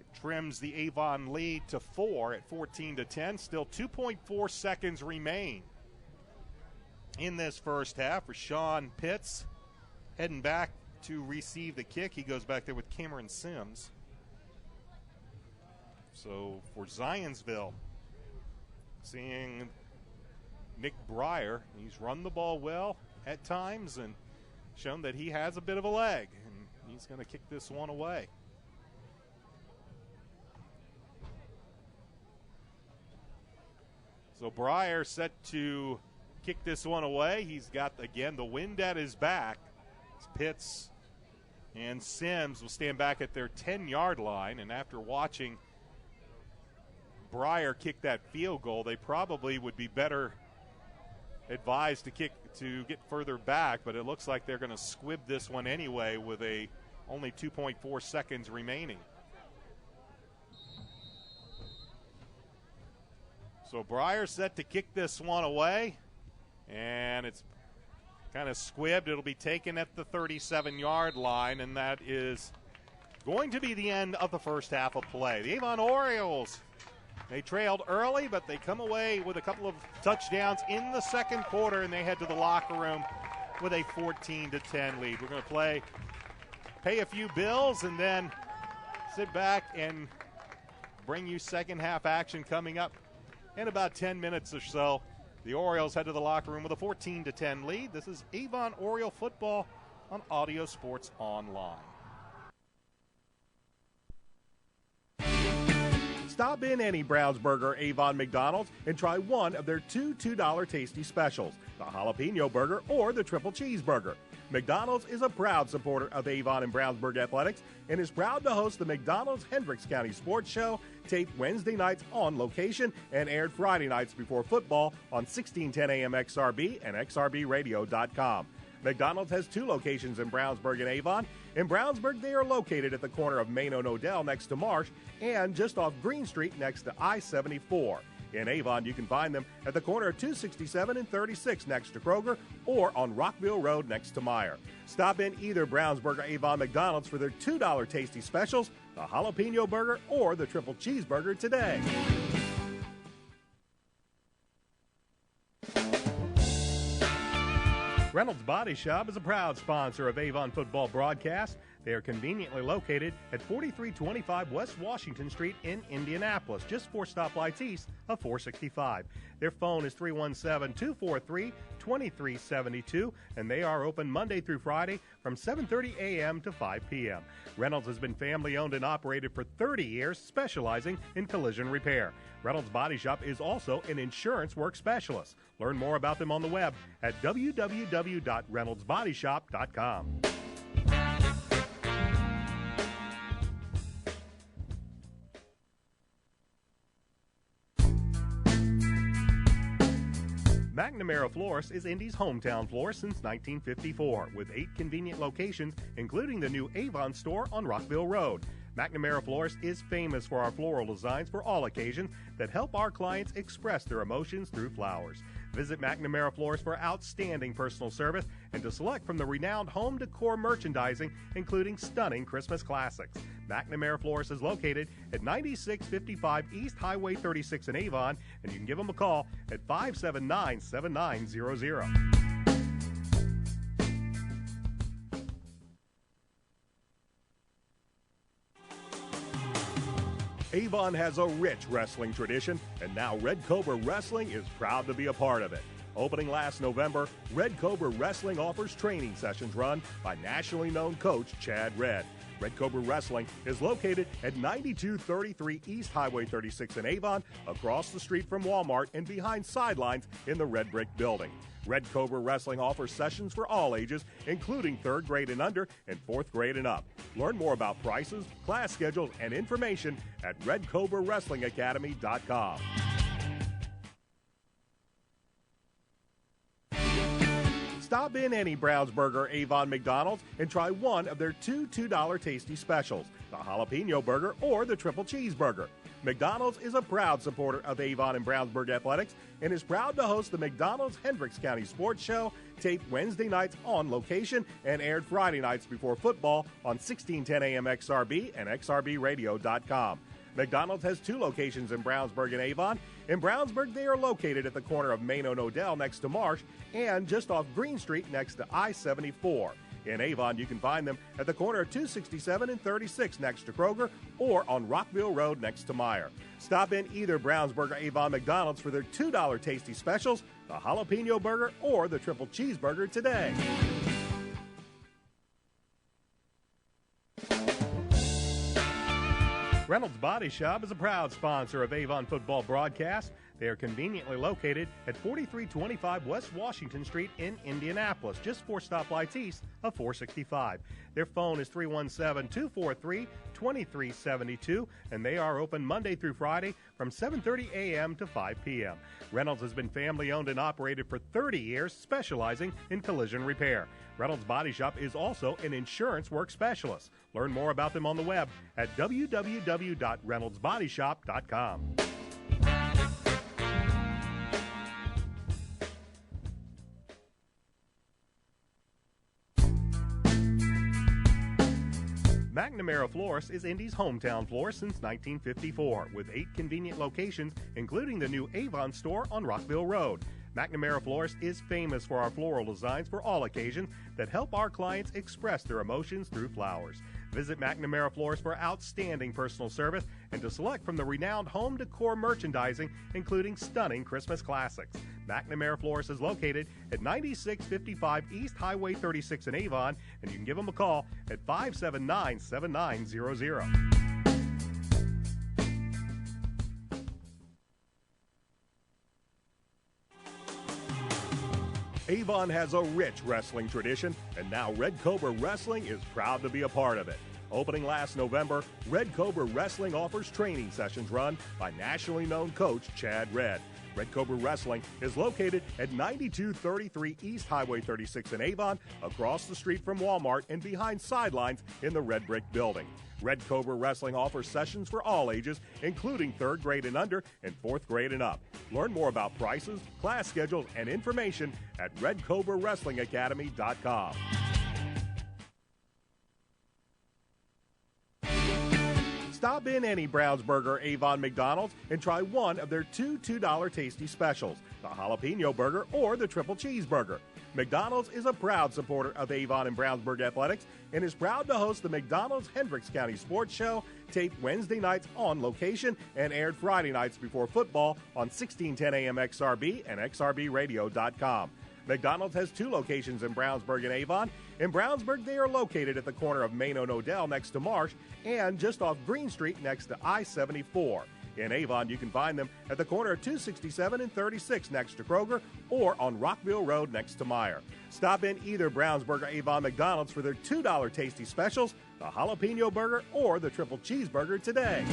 it trims the Avon lead to 4 at 14-10. Still 2.4 seconds remain in this first half. Rashawn Pitts heading back to receive the kick. He goes back there with Cameron Sims. So for Zionsville, seeing Nick Breyer, he's run the ball well at times and shown that he has a bit of a leg, and he's going to kick this one away. So Breyer set to kick this one away. He's got, again, the wind at his back. Pitts and Sims will stand back at their 10-yard line, and after watching Breyer kick that field goal, they probably would be better advised to get further back, but it looks like they're going to squib this one anyway with only 2.4 seconds remaining. So Breyer set to kick this one away, and it's kind of squibbed. It'll be taken at the 37-yard line, and that is going to be the end of the first half of play. The Avon Orioles, they trailed early, but they come away with a couple of touchdowns in the second quarter, and they head to the locker room with a 14-10 lead. We're going to pay a few bills, and then sit back and bring you second half action coming up in about 10 minutes or so. The Orioles head to the locker room with a 14-10 lead. This is Avon Oriole football on Audio Sports Online. Stop in any Brownsburg or Avon McDonald's and try one of their two $2 tasty specials, the jalapeno burger or the triple cheeseburger. McDonald's is a proud supporter of Avon and Brownsburg athletics and is proud to host the McDonald's Hendricks County Sports Show, taped Wednesday nights on location and aired Friday nights before football on 1610 AM XRB and XRBradio.com. McDonald's has two locations in Brownsburg and Avon. In Brownsburg, they are located at the corner of Main and Odell next to Marsh and just off Green Street next to I-74. In Avon, you can find them at the corner of 267 and 36 next to Kroger or on Rockville Road next to Meyer. Stop in either Brownsburg or Avon McDonald's for their $2 tasty specials, the jalapeno burger or the triple cheeseburger today. Reynolds Body Shop is a proud sponsor of Avon football broadcast. They are conveniently located at 4325 West Washington Street in Indianapolis, just 4 stoplights east of 465. Their phone is 317-243-2372, and they are open Monday through Friday from 7:30 a.m. to 5 p.m. Reynolds has been family-owned and operated for 30 years, specializing in collision repair. Reynolds Body Shop is also an insurance work specialist. Learn more about them on the web at www.reynoldsbodyshop.com. McNamara Florist is Indy's hometown florist since 1954, with 8 convenient locations, including the new Avon store on Rockville Road. McNamara Florist is famous for our floral designs for all occasions that help our clients express their emotions through flowers. Visit McNamara Florist for outstanding personal service and to select from the renowned home decor merchandising, including stunning Christmas classics. McNamara Florist is located at 9655 East Highway 36 in Avon, and you can give them a call at 579-7900. Avon has a rich wrestling tradition, and now Red Cobra Wrestling is proud to be a part of it. Opening last November, Red Cobra Wrestling offers training sessions run by nationally known coach Chad Red. Red Cobra Wrestling is located at 9233 East Highway 36 in Avon, across the street from Walmart and behind sidelines in the Red Brick Building. Red Cobra Wrestling offers sessions for all ages, including 3rd grade and under and 4th grade and up. Learn more about prices, class schedules, and information at RedCobraWrestlingAcademy.com. Stop in any Brownsburg or Avon McDonald's and try one of their two $2 tasty specials, the jalapeno burger or the triple cheeseburger. McDonald's is a proud supporter of Avon and Brownsburg athletics and is proud to host the McDonald's Hendricks County Sports Show, taped Wednesday nights on location and aired Friday nights before football on 1610 AM XRB and XRBradio.com. McDonald's has two locations in Brownsburg and Avon. In Brownsburg, they are located at the corner of Main and Odell next to Marsh and just off Green Street next to I-74. In Avon, you can find them at the corner of 267 and 36 next to Kroger or on Rockville Road next to Meyer. Stop in either Brownsburg or Avon McDonald's for their $2 tasty specials, the jalapeno burger or the triple cheeseburger today. Reynolds Body Shop is a proud sponsor of Avon football broadcast. They are conveniently located at 4325 West Washington Street in Indianapolis, just 4 stoplights east of 465. Their phone is 317-243-2372, and they are open Monday through Friday from 7:30 a.m. to 5 p.m. Reynolds has been family-owned and operated for 30 years, specializing in collision repair. Reynolds Body Shop is also an insurance work specialist. Learn more about them on the web at www.reynoldsbodyshop.com. McNamara Florist is Indy's hometown florist since 1954, with 8 convenient locations, including the new Avon store on Rockville Road. McNamara Florist is famous for our floral designs for all occasions that help our clients express their emotions through flowers. Visit McNamara Florist for outstanding personal service and to select from the renowned home decor merchandising, including stunning Christmas classics. McNamara Florist is located at 9655 East Highway 36 in Avon, and you can give them a call at 579-7900. Avon has a rich wrestling tradition, and now Red Cobra Wrestling is proud to be a part of it. Opening last November, Red Cobra Wrestling offers training sessions run by nationally known coach Chad Red. Red Cobra Wrestling is located at 9233 East Highway 36 in Avon, across the street from Walmart and behind sidelines in the Red Brick Building. Red Cobra Wrestling offers sessions for all ages, including 3rd grade and under and 4th grade and up. Learn more about prices, class schedules, and information at redcobrawrestlingacademy.com. Stop in any Brownsburg or Avon McDonald's and try one of their two $2 tasty specials, the jalapeno burger or the triple cheeseburger. McDonald's is a proud supporter of Avon and Brownsburg athletics and is proud to host the McDonald's Hendricks County Sports Show, taped Wednesday nights on location and aired Friday nights before football on 1610 AM XRB and XRBradio.com. McDonald's has 2 locations in Brownsburg and Avon. In Brownsburg, they are located at the corner of Main and Odell next to Marsh and just off Green Street next to I-74. In Avon, you can find them at the corner of 267 and 36 next to Kroger or on Rockville Road next to Meyer. Stop in either Brownsburg or Avon McDonald's for their $2 tasty specials, the jalapeno burger or the triple cheeseburger today.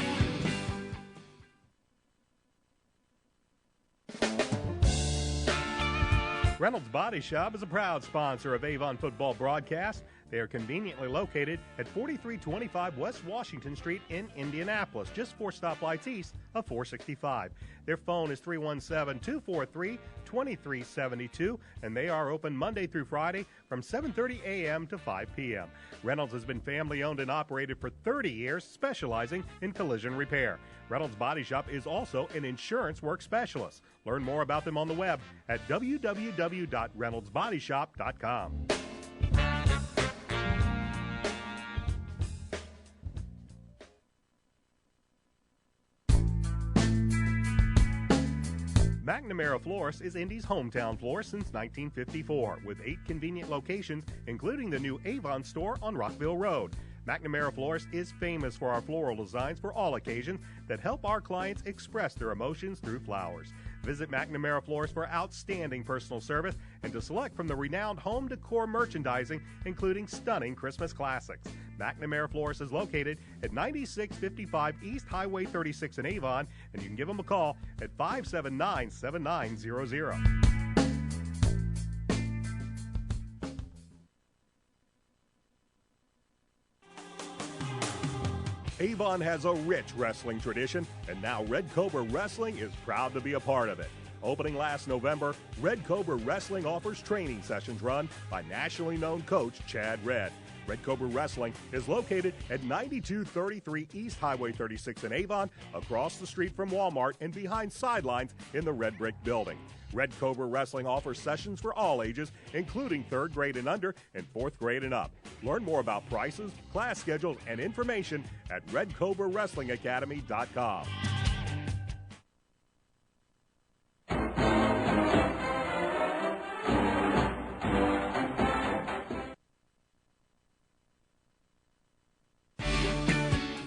Reynolds Body Shop is a proud sponsor of Avon football broadcast. They are conveniently located at 4325 West Washington Street in Indianapolis, just 4 stoplights east of 465. Their phone is 317-243-2372, and they are open Monday through Friday from 7:30 a.m. to 5 p.m. Reynolds has been family-owned and operated for 30 years, specializing in collision repair. Reynolds Body Shop is also an insurance work specialist. Learn more about them on the web at www.reynoldsbodyshop.com. McNamara Florist is Indy's hometown florist since 1954, with 8 convenient locations, including the new Avon store on Rockville Road. McNamara Florist is famous for our floral designs for all occasions that help our clients express their emotions through flowers. Visit McNamara Florist for outstanding personal service and to select from the renowned home decor merchandising, including stunning Christmas classics. McNamara Florist is located at 9655 East Highway 36 in Avon, and you can give them a call at 579-7900. Avon has a rich wrestling tradition, and now Red Cobra Wrestling is proud to be a part of it. Opening last November, Red Cobra Wrestling offers training sessions run by nationally known coach Chad Red. Red Cobra Wrestling is located at 9233 East Highway 36 in Avon, across the street from Walmart and behind sidelines in the Red Brick Building. Red Cobra Wrestling offers sessions for all ages, including 3rd grade and under and 4th grade and up. Learn more about prices, class schedules, and information at redcobrawrestlingacademy.com.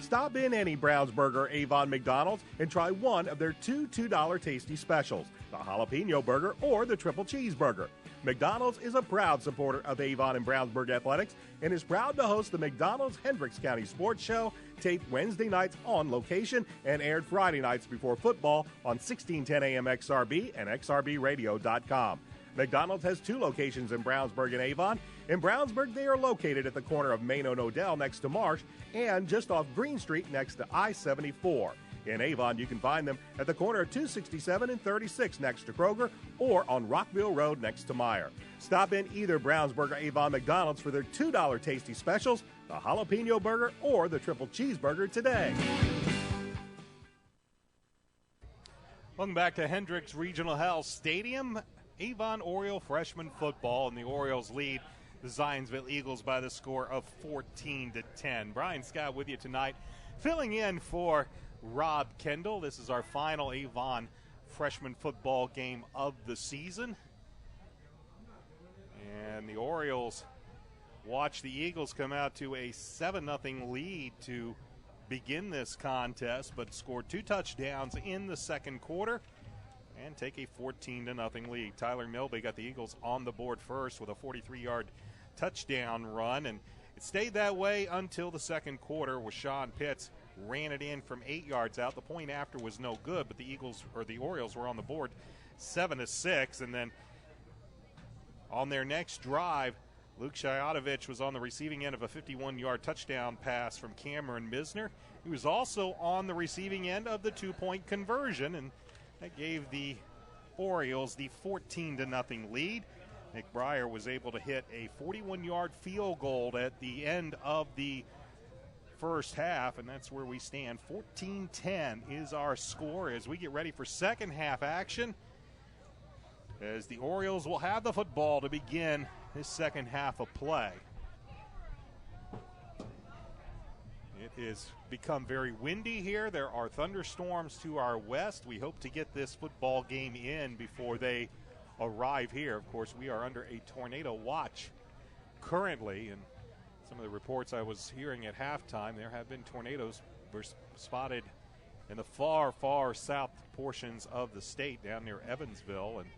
Stop in any Brownsburg or Avon McDonald's and try one of their two $2 tasty specials, the jalapeno burger or the triple cheeseburger. McDonald's is a proud supporter of Avon and Brownsburg athletics and is proud to host the McDonald's Hendricks County Sports Show, taped Wednesday nights on location and aired Friday nights before football on 1610 AM XRB and XRBradio.com. McDonald's has 2 locations in Brownsburg and Avon. In Brownsburg, they are located at the corner of Main and Odell next to Marsh and just off Green Street next to I-74. In Avon, you can find them at the corner of 267 and 36 next to Kroger or on Rockville Road next to Meyer. Stop in either Brownsburg or Avon McDonald's for their $2 tasty specials, the the jalapeno burger, or the triple cheeseburger today. Welcome back to Hendricks Regional Health Stadium. Avon Oriole freshman football, and the Orioles lead the Zionsville Eagles by the score of 14-10. Brian Scott with you tonight, filling in for Rob Kendall. This is our final Avon freshman football game of the season. And the Orioles watch the Eagles come out to a 7-0 lead to begin this contest, but scored 2 touchdowns in the second quarter and take a 14-0 lead. Tyler Milby got the Eagles on the board first with a 43-yard touchdown run, and it stayed that way until the second quarter where Sean Pitts ran it in from 8 yards out. The point after was no good, but the Orioles were on the board 7-6, and then on their next drive, Luke Shayatovich was on the receiving end of a 51-yard touchdown pass from Cameron Misner. He was also on the receiving end of the 2-point conversion, and that gave the Orioles the 14-0 lead. Nick Breyer was able to hit a 41-yard field goal at the end of the first half, and that's where we stand. 14-10 is our score as we get ready for second half action, as the Orioles will have the football to begin this second half of play. It has become very windy here. There are thunderstorms to our west. We hope to get this football game in before they arrive here. Of course, we are under a tornado watch currently, and some of the reports I was hearing at halftime, there have been tornadoes were spotted in the far, far south portions of the state down near Evansville, and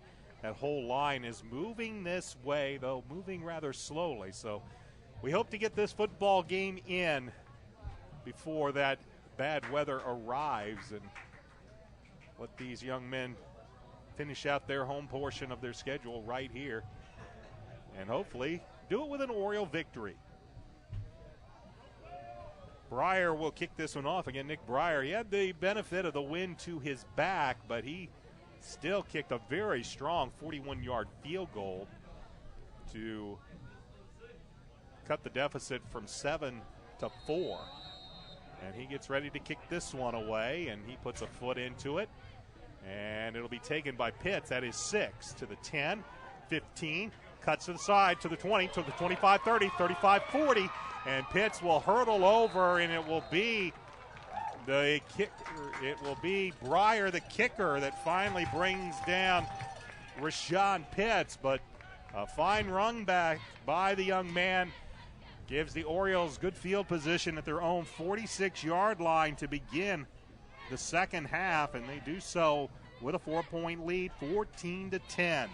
that whole line is moving this way, though moving rather slowly. So we hope to get this football game in before that bad weather arrives and let these young men finish out their home portion of their schedule right here and hopefully do it with an Oriole victory. Breyer will kick this one off. Again, Nick Breyer, he had the benefit of the wind to his back, but he still kicked a very strong 41-yard field goal to cut the deficit from 7 to 4. And he gets ready to kick this one away, and he puts a foot into it. And it'll be taken by Pitts at his 6 to the 10, 15, cuts to the side to the 20, to the 25, 30, 35, 40. And Pitts will hurdle over, and it will be Breyer, the kicker, that finally brings down Rashawn Pitts. But a fine run back by the young man gives the Orioles good field position at their own 46-yard line to begin the second half, and they do so with a 4-point lead, 14-10.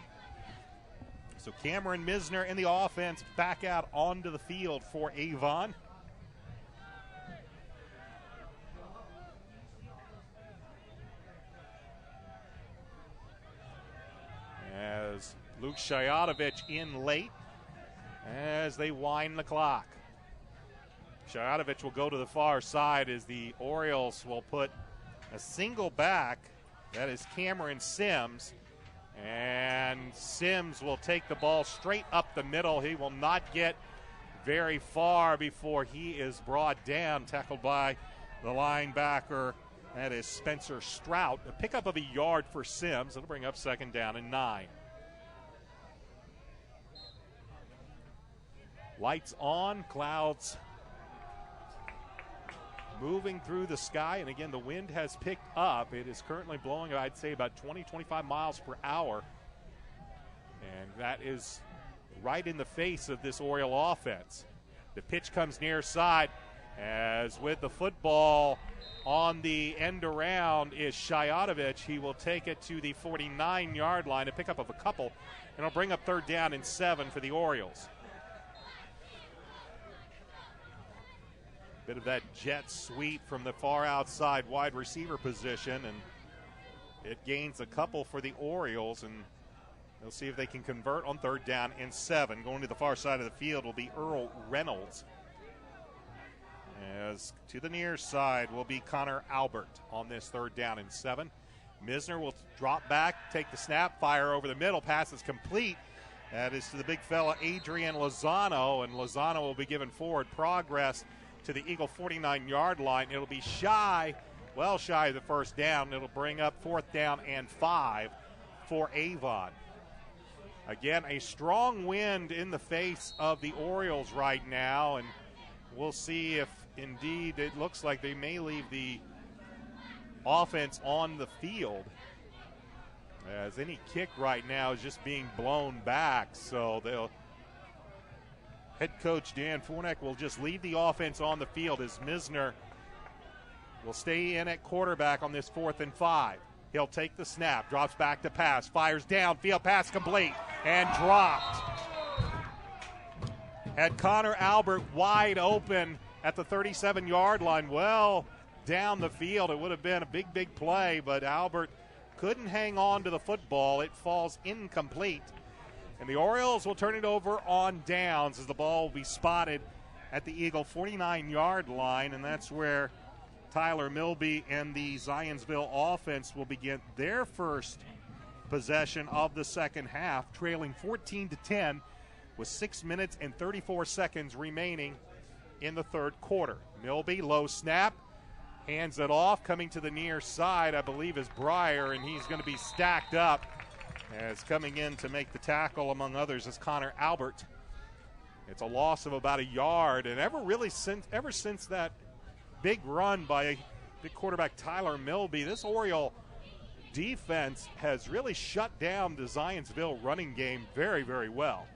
So Cameron Misner in the offense back out onto the field for Avon. As Luke Shayatovich in late as they wind the clock. Shayatovich will go to the far side as the Orioles will put a single back. That is Cameron Sims. And Sims will take the ball straight up the middle. He will not get very far before he is brought down, tackled by the linebacker. That is Spencer Strout. A pickup of a yard for Sims. It'll bring up second down and 9. Lights on, clouds moving through the sky, and again, the wind has picked up. It is currently blowing, I'd say, about 20-25 miles per hour, and that is right in the face of this Oriole offense. The pitch comes near side, as with the football on the end around is Shayatovich. He will take it to the 49-yard line, a pickup of a couple, and it'll bring up third down and 7 for the Orioles. Bit of that jet sweep from the far outside wide receiver position, and it gains a couple for the Orioles, and they'll see if they can convert on third down and 7. Going to the far side of the field will be Earl Reynolds. As to the near side will be Connor Albert on this third down and 7. Misner will drop back, take the snap, fire over the middle, pass is complete, That is to the big fella, Adrian Lozano, and Lozano will be given forward progress to the Eagle 49-yard line. It'll be well shy of the first down. It'll bring up 4th down and 5 for Avon. Again, a strong wind in the face of the Orioles right now, and we'll see if indeed it looks like they may leave the offense on the field, as any kick right now is just being blown back. So head coach Dan Fornek will just leave the offense on the field as Misner will stay in at quarterback on this 4th and 5. He'll take the snap, drops back to pass, fires downfield, pass complete, and dropped. Had Connor Albert wide open at the 37-yard line, well down the field. It would have been a big, big play, but Albert couldn't hang on to the football. It falls incomplete. And the Orioles will turn it over on downs as the ball will be spotted at the Eagle 49-yard line, and that's where Tyler Milby and the Zionsville offense will begin their first possession of the second half, trailing 14-10 with 6 minutes and 34 seconds remaining in the third quarter. Milby, low snap, hands it off. Coming to the near side, I believe, is Breyer, and he's going to be stacked up. As coming in to make the tackle, among others, is Connor Albert. It's a loss of about a yard, and ever since that big run by big quarterback Tyler Milby, this Oriole defense has really shut down the Zionsville running game very, very well,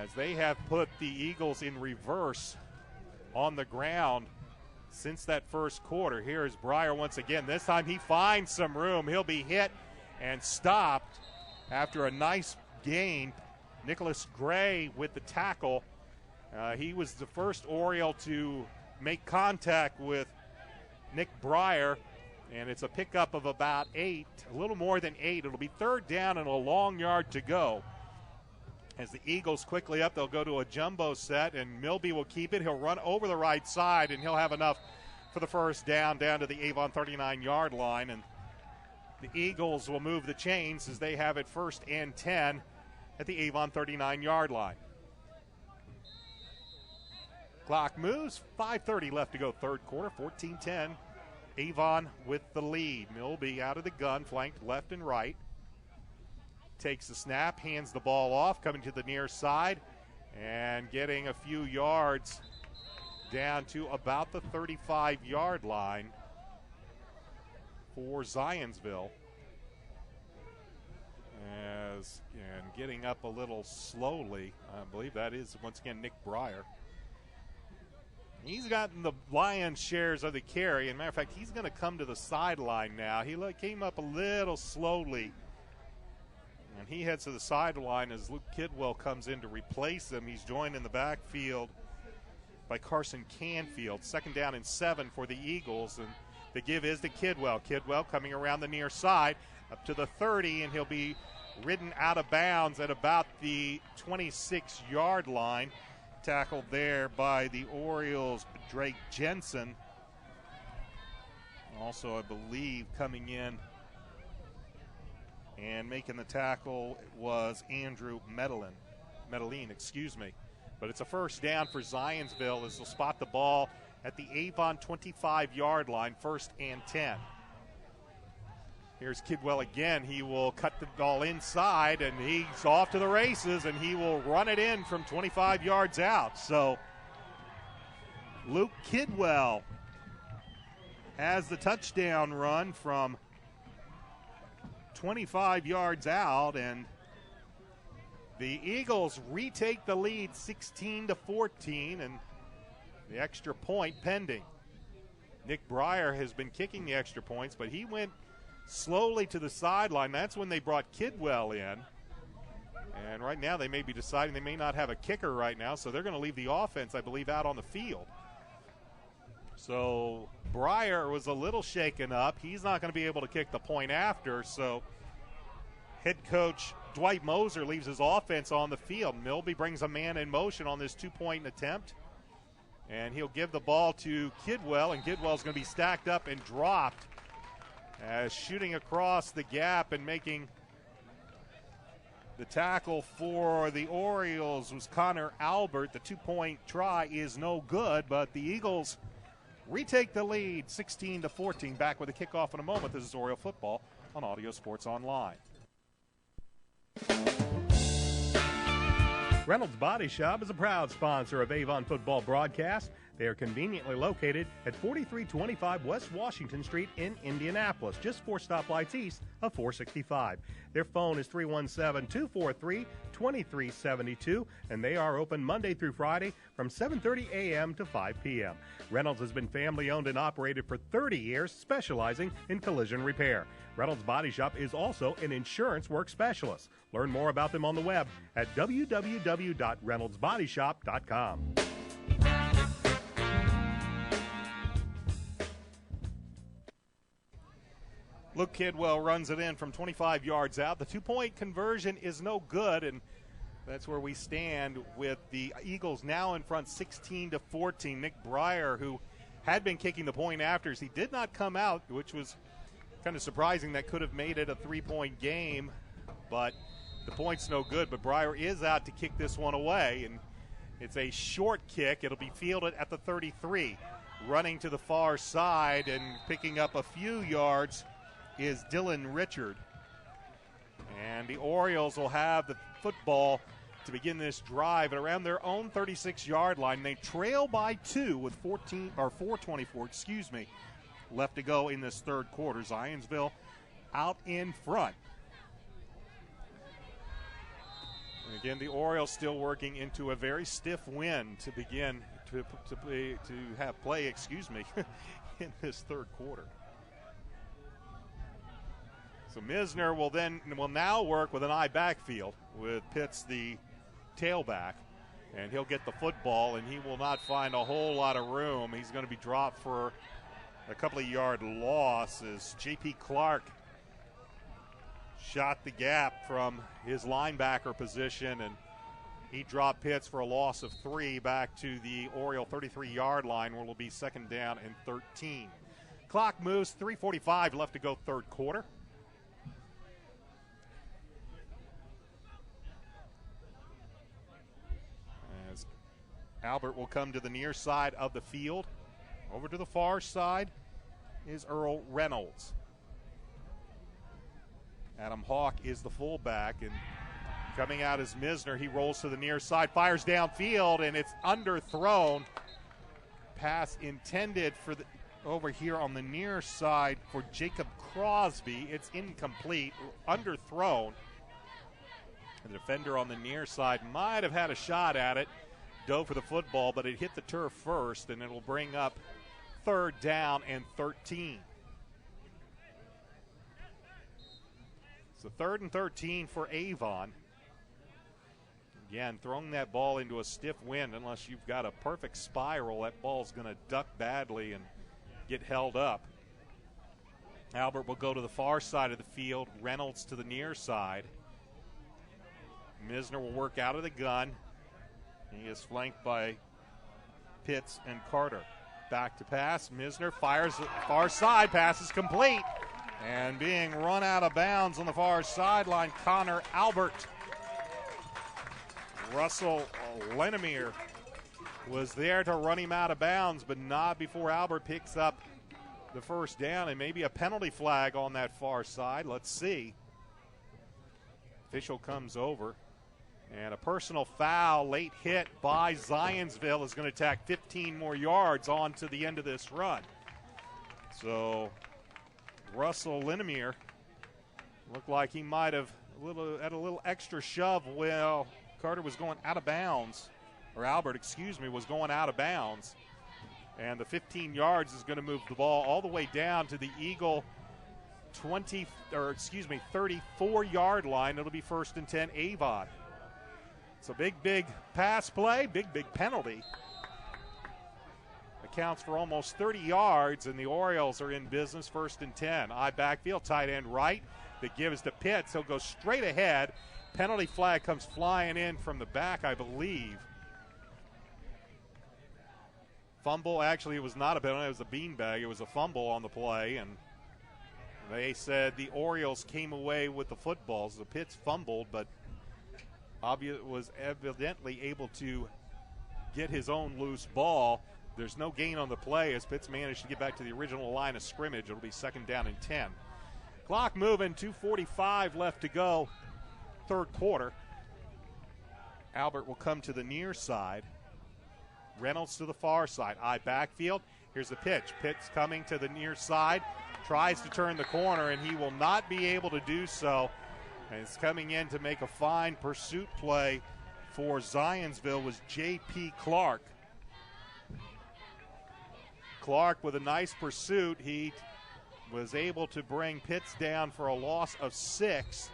as they have put the Eagles in reverse on the ground since that first quarter. Here is Breyer once again. This time he finds some room. He'll be hit and stopped after a nice gain. Nicholas Gray with the tackle. He was the first Oriole to make contact with Nick Breyer, and it's a pickup of about 8, a little more than 8. It'll be 3rd down and a long yard to go. As the Eagles quickly up, they'll go to a jumbo set, and Milby will keep it. He'll run over the right side, and he'll have enough for the first down to the Avon 39-yard line. And the Eagles will move the chains as they have it 1st and 10 at the Avon 39-yard line. Clock moves, 5:30 left to go third quarter, 14-10. Avon with the lead. Milby out of the gun, flanked left and right. Takes the snap, hands the ball off, coming to the near side, and getting a few yards down to about the 35-yard line for Zionsville. And getting up a little slowly, I believe that is, once again, Nick Breyer. He's gotten the lion's shares of the carry. As a matter of fact, he's going to come to the sideline now. He came up a little slowly, and he heads to the sideline as Luke Kidwell comes in to replace him. He's joined in the backfield by Carson Canfield. 2nd down and 7 for the Eagles, and the give is to Kidwell. Kidwell coming around the near side up to the 30, and he'll be ridden out of bounds at about the 26-yard line. Tackled there by the Orioles, Drake Jensen. Also, I believe, coming in and making the tackle was Andrew Medellin. But it's a first down for Zionsville as they'll spot the ball at the Avon 25-yard line, 1st and 10. Here's Kidwell again. He will cut the ball inside, and he's off to the races, and he will run it in from 25 yards out. So Luke Kidwell has the touchdown run from 25 yards out, and the Eagles retake the lead 16-14, and the extra point pending. Nick Breyer has been kicking the extra points, but he went slowly to the sideline. That's when they brought Kidwell in. And right now they may be deciding they may not have a kicker right now, so they're going to leave the offense, I believe, out on the field. So Breyer was a little shaken up. He's not going to be able to kick the point after, so head coach Dwight Moser leaves his offense on the field. Milby brings a man in motion on this 2-point attempt, and he'll give the ball to Kidwell, and Kidwell's going to be stacked up and dropped. As shooting across the gap and making The tackle for the Orioles was Connor Albert. The 2-point try is no good, but the Eagles retake the lead 16-14. Back with a kickoff in a moment. This is Oriole football on Audio Sports Online. Reynolds Body Shop is a proud sponsor of Avon football broadcast. They are conveniently located at 4325 West Washington Street in Indianapolis, just 4 stoplights east of 465. Their phone is 317-243-2372, and they are open Monday through Friday from 7:30 a.m. to 5 p.m. Reynolds has been family-owned and operated for 30 years, specializing in collision repair. Reynolds Body Shop is also an insurance work specialist. Learn more about them on the web at www.reynoldsbodyshop.com. Luke Kidwell runs it in from 25 yards out. The 2-point conversion is no good, and that's where we stand with the Eagles now in front 16-14. Nick Breyer, who had been kicking the point afters, he did not come out, which was kind of surprising. That could have made it a 3-point game, but the point's no good. But Breyer is out to kick this one away, and it's a short kick. It'll be fielded at the 33. Running to the far side and picking up a few yards is Dylan Richard. And the Orioles will have the football to begin this drive at around their own 36-yard line. They trail by 2 with 4:24 left to go in this third quarter. Zionsville out in front. And again, the Orioles still working into a very stiff wind to begin to play in this third quarter. So Misner will now work with an I backfield with Pitts the tailback, and he'll get the football, and he will not find a whole lot of room. He's going to be dropped for a couple of yard loss as J.P. Clark shot the gap from his linebacker position, and he dropped Pitts for a loss of 3 back to the Oriole 33-yard line, where it'll be second down and 13. Clock moves, 3:45 left to go third quarter. As Albert will come to the near side of the field. Over to the far side is Earl Reynolds. Adam Hawk is the fullback, and coming out is Misner. He rolls to the near side, fires downfield, and it's underthrown. Pass intended for the over here on the near side for Jacob Crosby. It's incomplete, underthrown. The defender on the near side might have had a shot at it, dove for the football, but it hit the turf first, and it'll bring up third down and 13. So third and 13 for Avon. Again, throwing that ball into a stiff wind, unless you've got a perfect spiral, that ball's going to duck badly and get held up. Albert will go to the far side of the field, Reynolds to the near side. Misner will work out of the gun. He is flanked by Pitts and Carter. Back to pass, Misner fires far side, pass is complete. And being run out of bounds on the far sideline, Connor Albert. Russell Lenemere was there to run him out of bounds, but not before Albert picks up the first down, and maybe a penalty flag on that far side. Let's see. Official comes over, and a personal foul, late hit by Zionsville, is going to tack 15 more yards on to the end of this run. So Russell Lenemere looked like he might have had a little extra shove. Well, Carter was going out of bounds, or Albert, was going out of bounds. And the 15 yards is going to move the ball all the way down to the Eagle 34-yard line. It'll be first and 10 Avon. So big pass play, big penalty. Accounts for almost 30 yards, and the Orioles are in business, first and 10. I backfield, tight end right. That gives to Pitts. He'll go straight ahead. Penalty flag comes flying in from the back, I believe. Fumble, actually it was not a penalty, it was a beanbag. It was a fumble on the play, and they said the Orioles came away with the football. So Pitts fumbled, but was evidently able to get his own loose ball. There's no gain on the play as Pitts managed to get back to the original line of scrimmage. It'll be 2nd down and 10. Clock moving, 2:45 left to go, third quarter. Albert will come to the near side. Reynolds to the far side. I backfield. Here's the pitch. Pitts coming to the near side. Tries to turn the corner, and he will not be able to do so. And it's coming in to make a fine pursuit play for Zionsville was J.P. Clark. Clark with a nice pursuit. He was able to bring Pitts down for a loss of 6.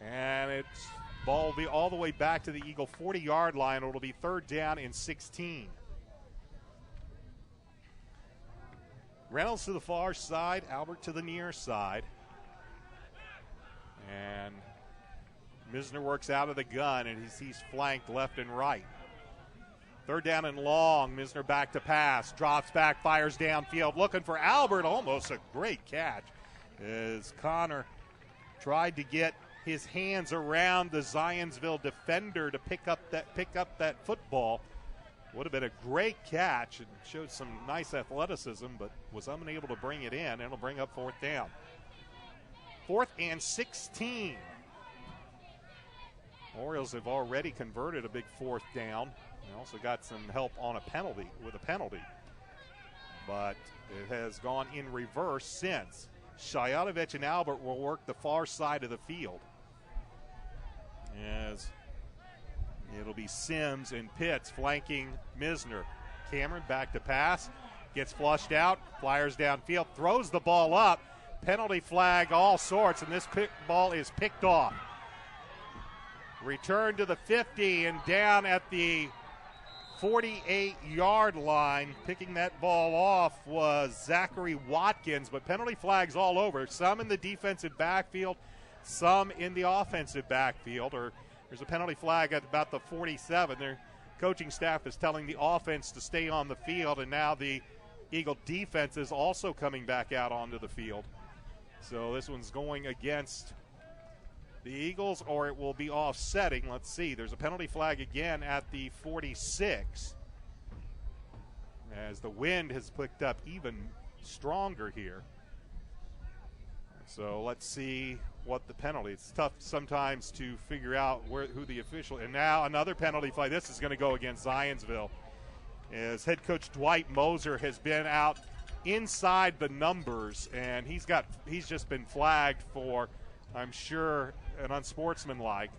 And it's ball will be all the way back to the Eagle 40-yard line. It'll be 3rd down and 16. Reynolds to the far side, Albert to the near side. And Misner works out of the gun, and he's flanked left and right. 3rd down and long. Misner back to pass. Drops back, fires downfield, looking for Albert. Almost a great catch as Connor tried to get his hands around the Zionsville defender to pick up that football. Would have been a great catch and showed some nice athleticism, but was unable to bring it in, and it'll bring up 4th down. 4th and 16. Orioles have already converted a big 4th down. They also got some help on a penalty, but it has gone in reverse since. Shayatovich and Albert will work the far side of the field, as it'll be Sims and Pitts flanking Misner. Cameron back to pass, gets flushed out, flyers downfield, throws the ball up, penalty flag, all sorts, and this ball is picked off. Return to the 50 and down at the 48-yard line. Picking that ball off was Zachary Watkins, but penalty flags all over. Some in the defensive backfield, some in the offensive backfield. Or there's a penalty flag at about the 47. Their coaching staff is telling the offense to stay on the field, and now the Eagle defense is also coming back out onto the field. So this one's going against the Eagles, or it will be offsetting. Let's see. There's a penalty flag again at the 46, as the wind has picked up even stronger here. So let's see what the penalty. It's tough sometimes to figure out who the official. And now another penalty flag. This is going to go against Zionsville, as head coach Dwight Moser has been out inside the numbers, and he's just been flagged for, I'm sure, an unsportsmanlike,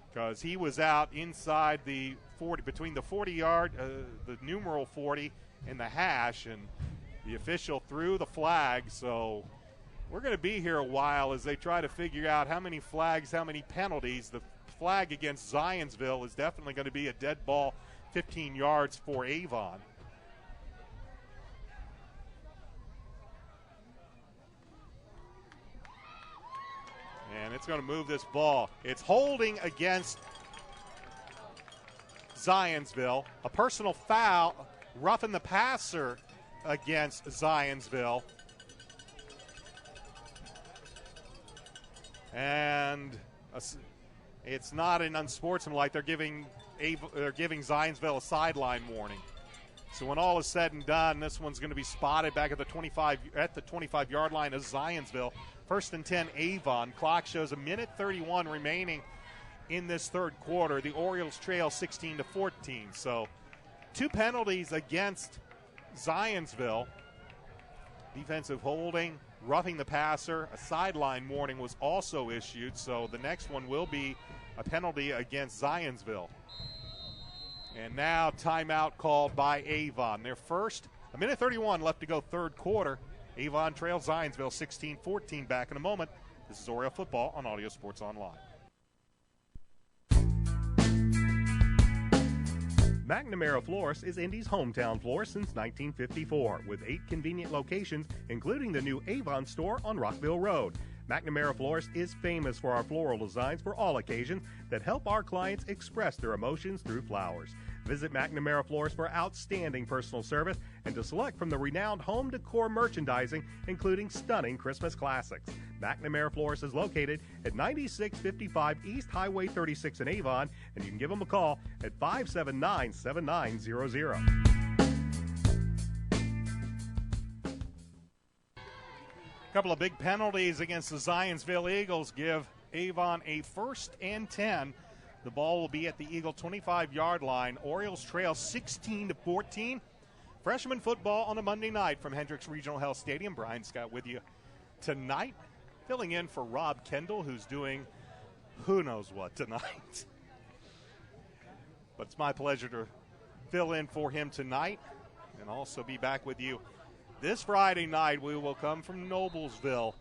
because he was out inside the 40, between the 40-yard, the numeral 40 and the hash, and the official threw the flag. So we're going to be here a while as they try to figure out how many flags, how many penalties. The flag against Zionsville is definitely going to be a dead ball, 15 yards for Avon. And it's going to move this ball. It's holding against Zionsville. A personal foul, roughing the passer against Zionsville. And it's not an unsportsmanlike. They're giving Zionsville a sideline warning. So when all is said and done, this one's going to be spotted back at the 25-yard line of Zionsville. 1st and 10, Avon. Clock shows 1:31 remaining in this third quarter. The Orioles trail 16-14. So 2 penalties against Zionsville. Defensive holding, roughing the passer. A sideline warning was also issued. So the next one will be a penalty against Zionsville. And now timeout called by Avon. Their first, 1:31 left to go, third quarter. Avon trails Zionsville 16-14. Back in a moment. This is Oriole Football on Audio Sports Online. McNamara Florist is Indy's hometown florist since 1954, with 8 convenient locations, including the new Avon store on Rockville Road. McNamara Florist is famous for our floral designs for all occasions that help our clients express their emotions through flowers. Visit McNamara Florist for outstanding personal service and to select from the renowned home decor merchandising, including stunning Christmas classics. McNamara Florist is located at 9655 East Highway 36 in Avon, and you can give them a call at 579-7900. A couple of big penalties against the Zionsville Eagles give Avon a 1st and 10. The ball will be at the Eagle 25-yard line. Orioles trail 16-14. Freshman football on a Monday night from Hendricks Regional Health Stadium. Brian Scott with you tonight, filling in for Rob Kendall, who's doing who knows what tonight. But it's my pleasure to fill in for him tonight and also be back with you this Friday night. We will come from Noblesville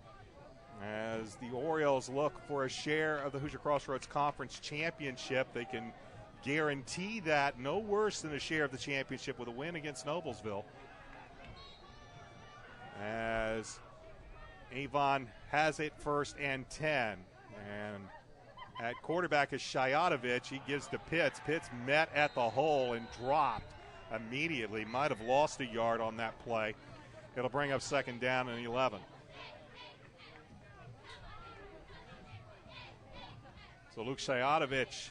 as the Orioles look for a share of the Hoosier Crossroads Conference Championship. They can guarantee that no worse than a share of the championship with a win against Noblesville, as Avon has it 1st and 10. And at quarterback is Shayatovich. He gives to Pitts. Pitts met at the hole and dropped immediately. Might have lost a yard on that play. It'll bring up 2nd down and 11. So Luke Shayatovich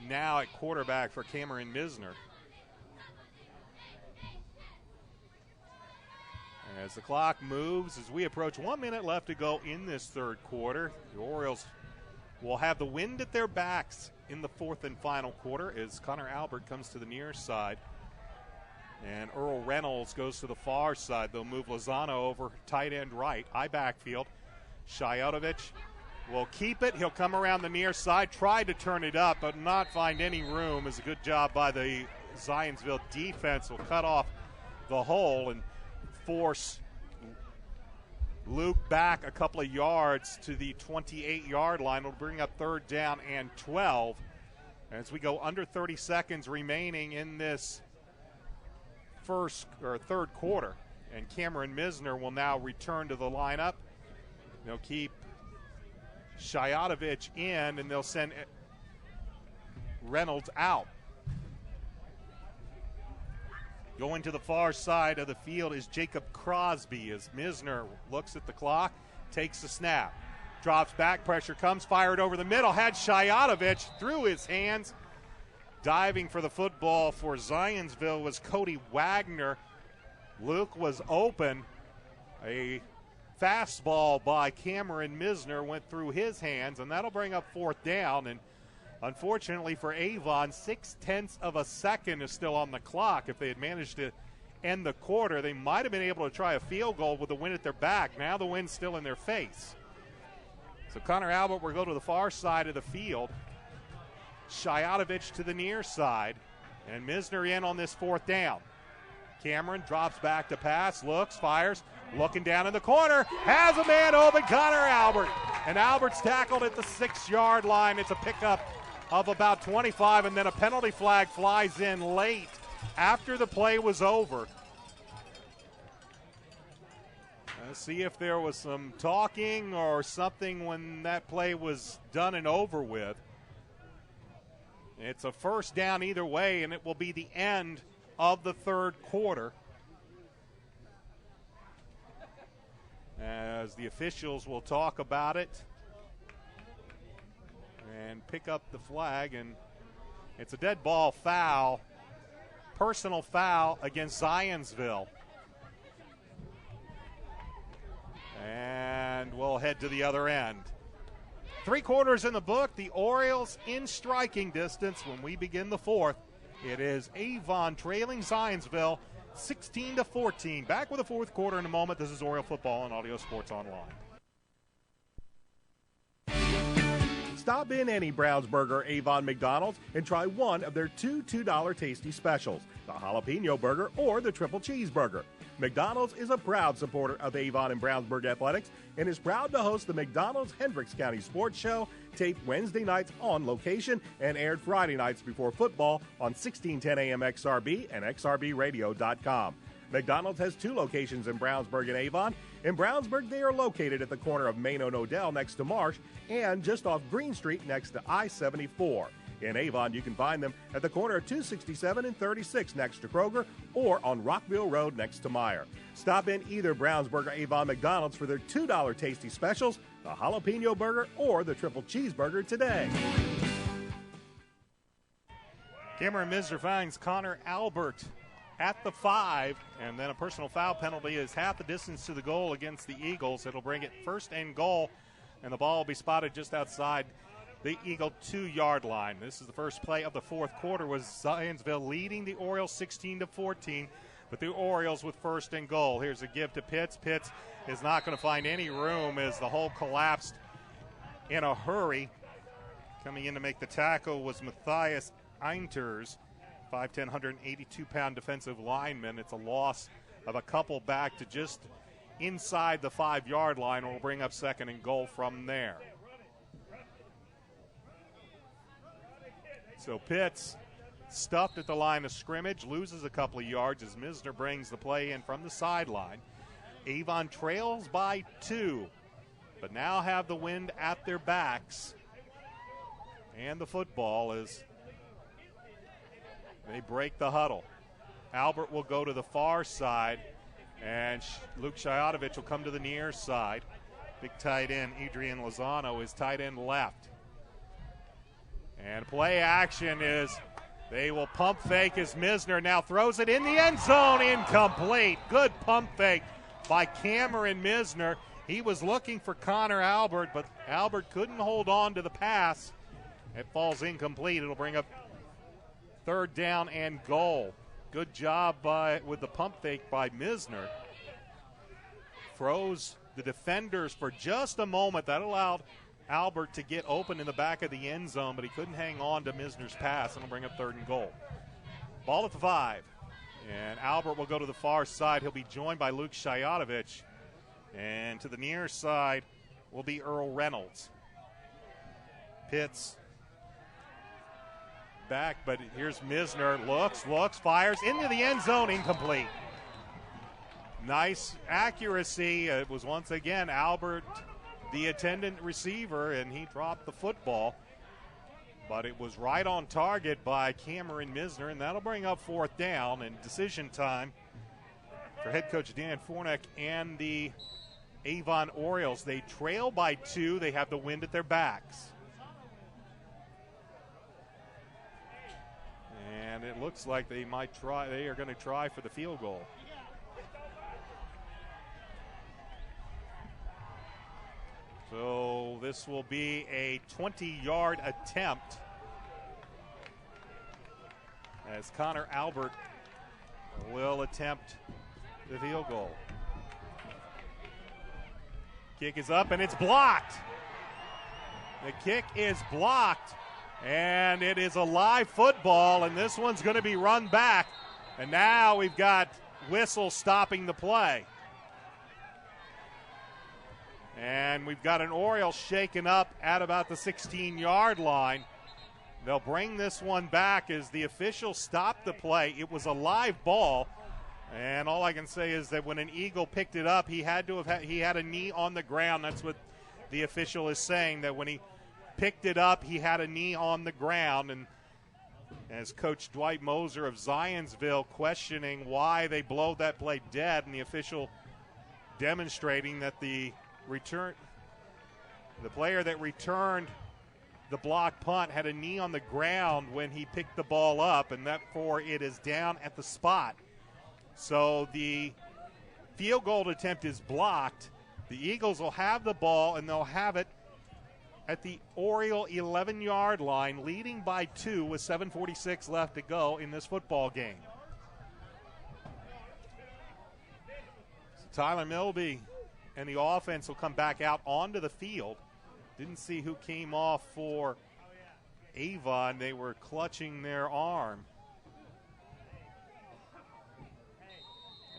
now at quarterback for Cameron Misner. As the clock moves, as we approach 1 minute left to go in this third quarter, the Orioles will have the wind at their backs in the 4th and final quarter as Connor Albert comes to the near side. And Earl Reynolds goes to the far side. They'll move Lozano over tight end right, I backfield. Shayatovich will keep it. He'll come around the near side, try to turn it up, but not find any room. It's a good job by the Zionsville defense. Will cut off the hole and force Luke back a couple of yards to the 28-yard line. It'll bring up 3rd down and 12. As we go under 30 seconds remaining in this third quarter. And Cameron Misner will now return to the lineup. They'll keep Shayatovich in, and they'll send Reynolds out. Going to the far side of the field is Jacob Crosby as Misner looks at the clock, takes the snap, drops back, pressure comes, fired over the middle, had Shayatovich through his hands. Diving for the football for Zionsville was Cody Wagner. Luke was open. A fastball by Cameron Misner went through his hands, and that'll bring up 4th down. And unfortunately for Avon, 0.6 of a second is still on the clock. If they had managed to end the quarter, they might have been able to try a field goal with the wind at their back. Now the wind's still in their face. So Connor Albert will go to the far side of the field. Shayatovich to the near side, and Misner in on this 4th down. Cameron drops back to pass, looks, fires, looking down in the corner, has a man open, Connor Albert. And Albert's tackled at the 6-yard line. It's a pickup of about 25, and then a penalty flag flies in late after the play was over. Let's see if there was some talking or something when that play was done and over with. It's a 1st down either way, and it will be the end of the third quarter, as the officials will talk about it and pick up the flag. And it's a dead ball foul, personal foul against Zionsville. And we'll head to the other end. 3 quarters in the book, the Orioles in striking distance when we begin the 4th. It is Avon trailing Zionsville 16-14. Back with the 4th quarter in a moment. This is Oriole Football on Audio Sports Online. Stop in any Brownsburg or Avon McDonald's and try one of their two $2 tasty specials, the jalapeno burger or the triple cheeseburger. McDonald's is a proud supporter of Avon and Brownsburg athletics and is proud to host the McDonald's Hendricks County Sports Show, taped Wednesday nights on location and aired Friday nights before football on 1610 AM XRB and XRBradio.com. McDonald's has 2 locations in Brownsburg and Avon. In Brownsburg, they are located at the corner of Main and Odell next to Marsh and just off Green Street next to I-74. In Avon, you can find them at the corner of 267 and 36 next to Kroger or on Rockville Road next to Meyer. Stop in either Brownsburg or Avon McDonald's for their $2 tasty specials, the jalapeno burger or the triple cheeseburger today. Cameron Misner finds Connor Albert at the 5, and then a personal foul penalty is half the distance to the goal against the Eagles. It'll bring it first and goal, and the ball will be spotted just outside the Eagle 2-yard line. This is the first play of the fourth quarter, was Zionsville leading the Orioles 16-14, but the Orioles with first and goal. Here's a give to Pitts. Pitts is not going to find any room as the hole collapsed in a hurry. Coming in to make the tackle was Matthias Einters, 5'10", 182-pound defensive lineman. It's a loss of a couple back to just inside the 5-yard line. We'll bring up second and goal from there. So Pitts stuffed at the line of scrimmage, loses a couple of yards as Misner brings the play in from the sideline. Avon trails by 2, but now have the wind at their backs. And the football is they break the huddle. Albert will go to the far side, and Luke Shiotovich will come to the near side. Big tight end Adrian Lozano is tight end left. And play action is they will pump fake as Misner now throws it in the end zone, incomplete. Good pump fake by Cameron Misner. He was looking for Connor Albert, but Albert couldn't hold on to the pass. It falls incomplete. It'll bring up third down and goal. Good job with the pump fake by Misner. Froze the defenders for just a moment. That allowed Albert to get open in the back of the end zone, but he couldn't hang on to Misner's pass, and it'll bring up third and goal. Ball at the 5. And Albert will go to the far side. He'll be joined by Luke Shiotovich. And to the near side will be Earl Reynolds. Pitts back, but here's Misner. Looks, fires into the end zone, incomplete. Nice accuracy. It was once again Albert, the attendant receiver, and he dropped the football. But it was right on target by Cameron Misner, and that'll bring up fourth down and decision time for head coach Dan Fornick and the Avon Orioles. They trail by 2. They have the wind at their backs. And it looks like they are going to try for the field goal. So this will be a 20-yard attempt as Connor Albert will attempt the field goal. Kick is up and it's blocked. The kick is blocked, and it is a live football, and this one's going to be run back. And now we've got whistle stopping the play. And we've got an Orioles shaken up at about the 16-yard line. They'll bring this one back as the official stopped the play. It was a live ball, and all I can say is that when an Eagle picked it up, he had a knee on the ground. That's what the official is saying, that when he picked it up, he had a knee on the ground. And as Coach Dwight Moser of Zionsville questioning why they blow that play dead, and the official demonstrating that the player that returned the block punt had a knee on the ground when he picked the ball up, and therefore it is down at the spot. So the field goal attempt is blocked. The Eagles will have the ball, and they'll have it at the Oriole 11-yard line, leading by 2 with 7:46 left to go in this football game. So Tyler Milby and the offense will come back out onto the field. Didn't see who came off for Avon. They were clutching their arm.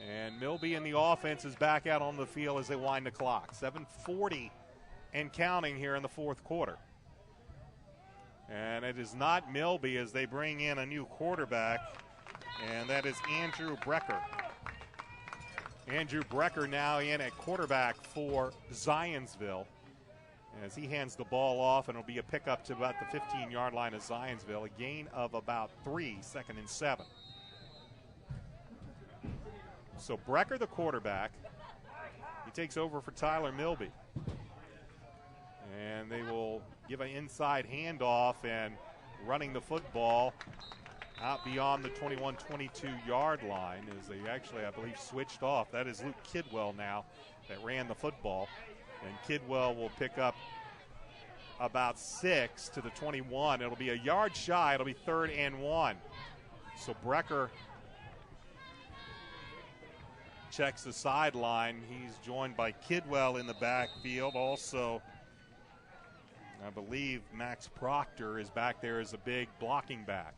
And Milby and the offense is back out on the field as they wind the clock. 7:40 and counting here in the fourth quarter. And it is not Milby as they bring in a new quarterback, and that is Andrew Brecker. Andrew Brecker now in at quarterback for Zionsville. as he hands the ball off, and it'll be a pickup to about the 15-yard line of Zionsville, a gain of about 3, 2nd and 7. So Brecker, the quarterback, he takes over for Tyler Milby. And they will give an inside handoff, and running the football out beyond the 21-22-yard line as they actually, I believe, switched off. That is Luke Kidwell now that ran the football. And Kidwell will pick up about 6 to the 21. It'll be a yard shy. It'll be 3rd and 1. So Brecker checks the sideline. He's joined by Kidwell in the backfield. Also, I believe Max Proctor is back there as a big blocking back.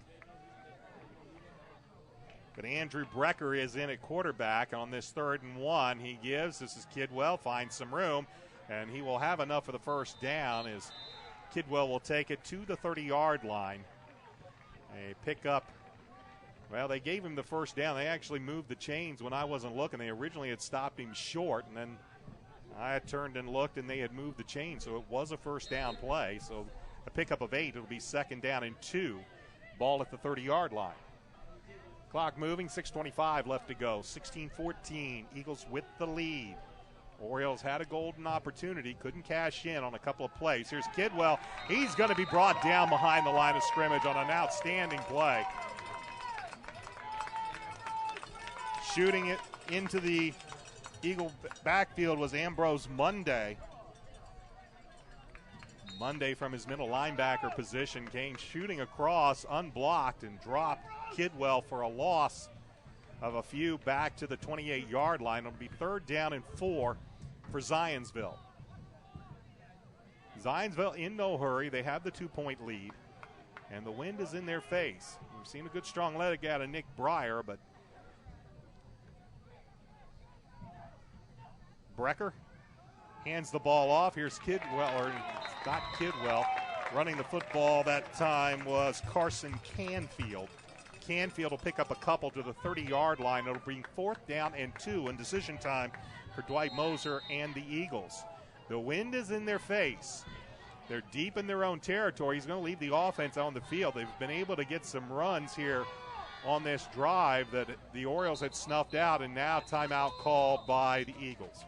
But Andrew Brecker is in at quarterback on this 3rd and 1. He gives. This is Kidwell, finds some room, and he will have enough for the first down as Kidwell will take it to the 30-yard line. A pickup. Well, they gave him the first down. They actually moved the chains when I wasn't looking. They originally had stopped him short, and then I had turned and looked, and they had moved the chain, so it was a first down play. So a pickup of 8. It'll be 2nd down and 2. Ball at the 30-yard line. Clock moving, 6:25 left to go. 16-14, Eagles with the lead. Orioles had a golden opportunity, couldn't cash in on a couple of plays. Here's Kidwell. He's going to be brought down behind the line of scrimmage on an outstanding play. Shooting it into the Eagle backfield was Ambrose Monday. Monday from his middle linebacker position came shooting across, unblocked, and dropped Kidwell for a loss of a few back to the 28-yard line. It'll be 3rd down and 4 for Zionsville. Zionsville in no hurry. They have the 2-point lead, and the wind is in their face. We've seen a good strong leg out of Nick Breyer, but Brecker hands the ball off. Here's Kidwell, or not Kidwell. Running the football that time was Carson Canfield. Canfield will pick up a couple to the 30-yard line. It'll bring 4th down and 2 in decision time for Dwight Moser and the Eagles. The wind is in their face. They're deep in their own territory. He's going to leave the offense on the field. They've been able to get some runs here on this drive that the Orioles had snuffed out, and now timeout called by the Eagles.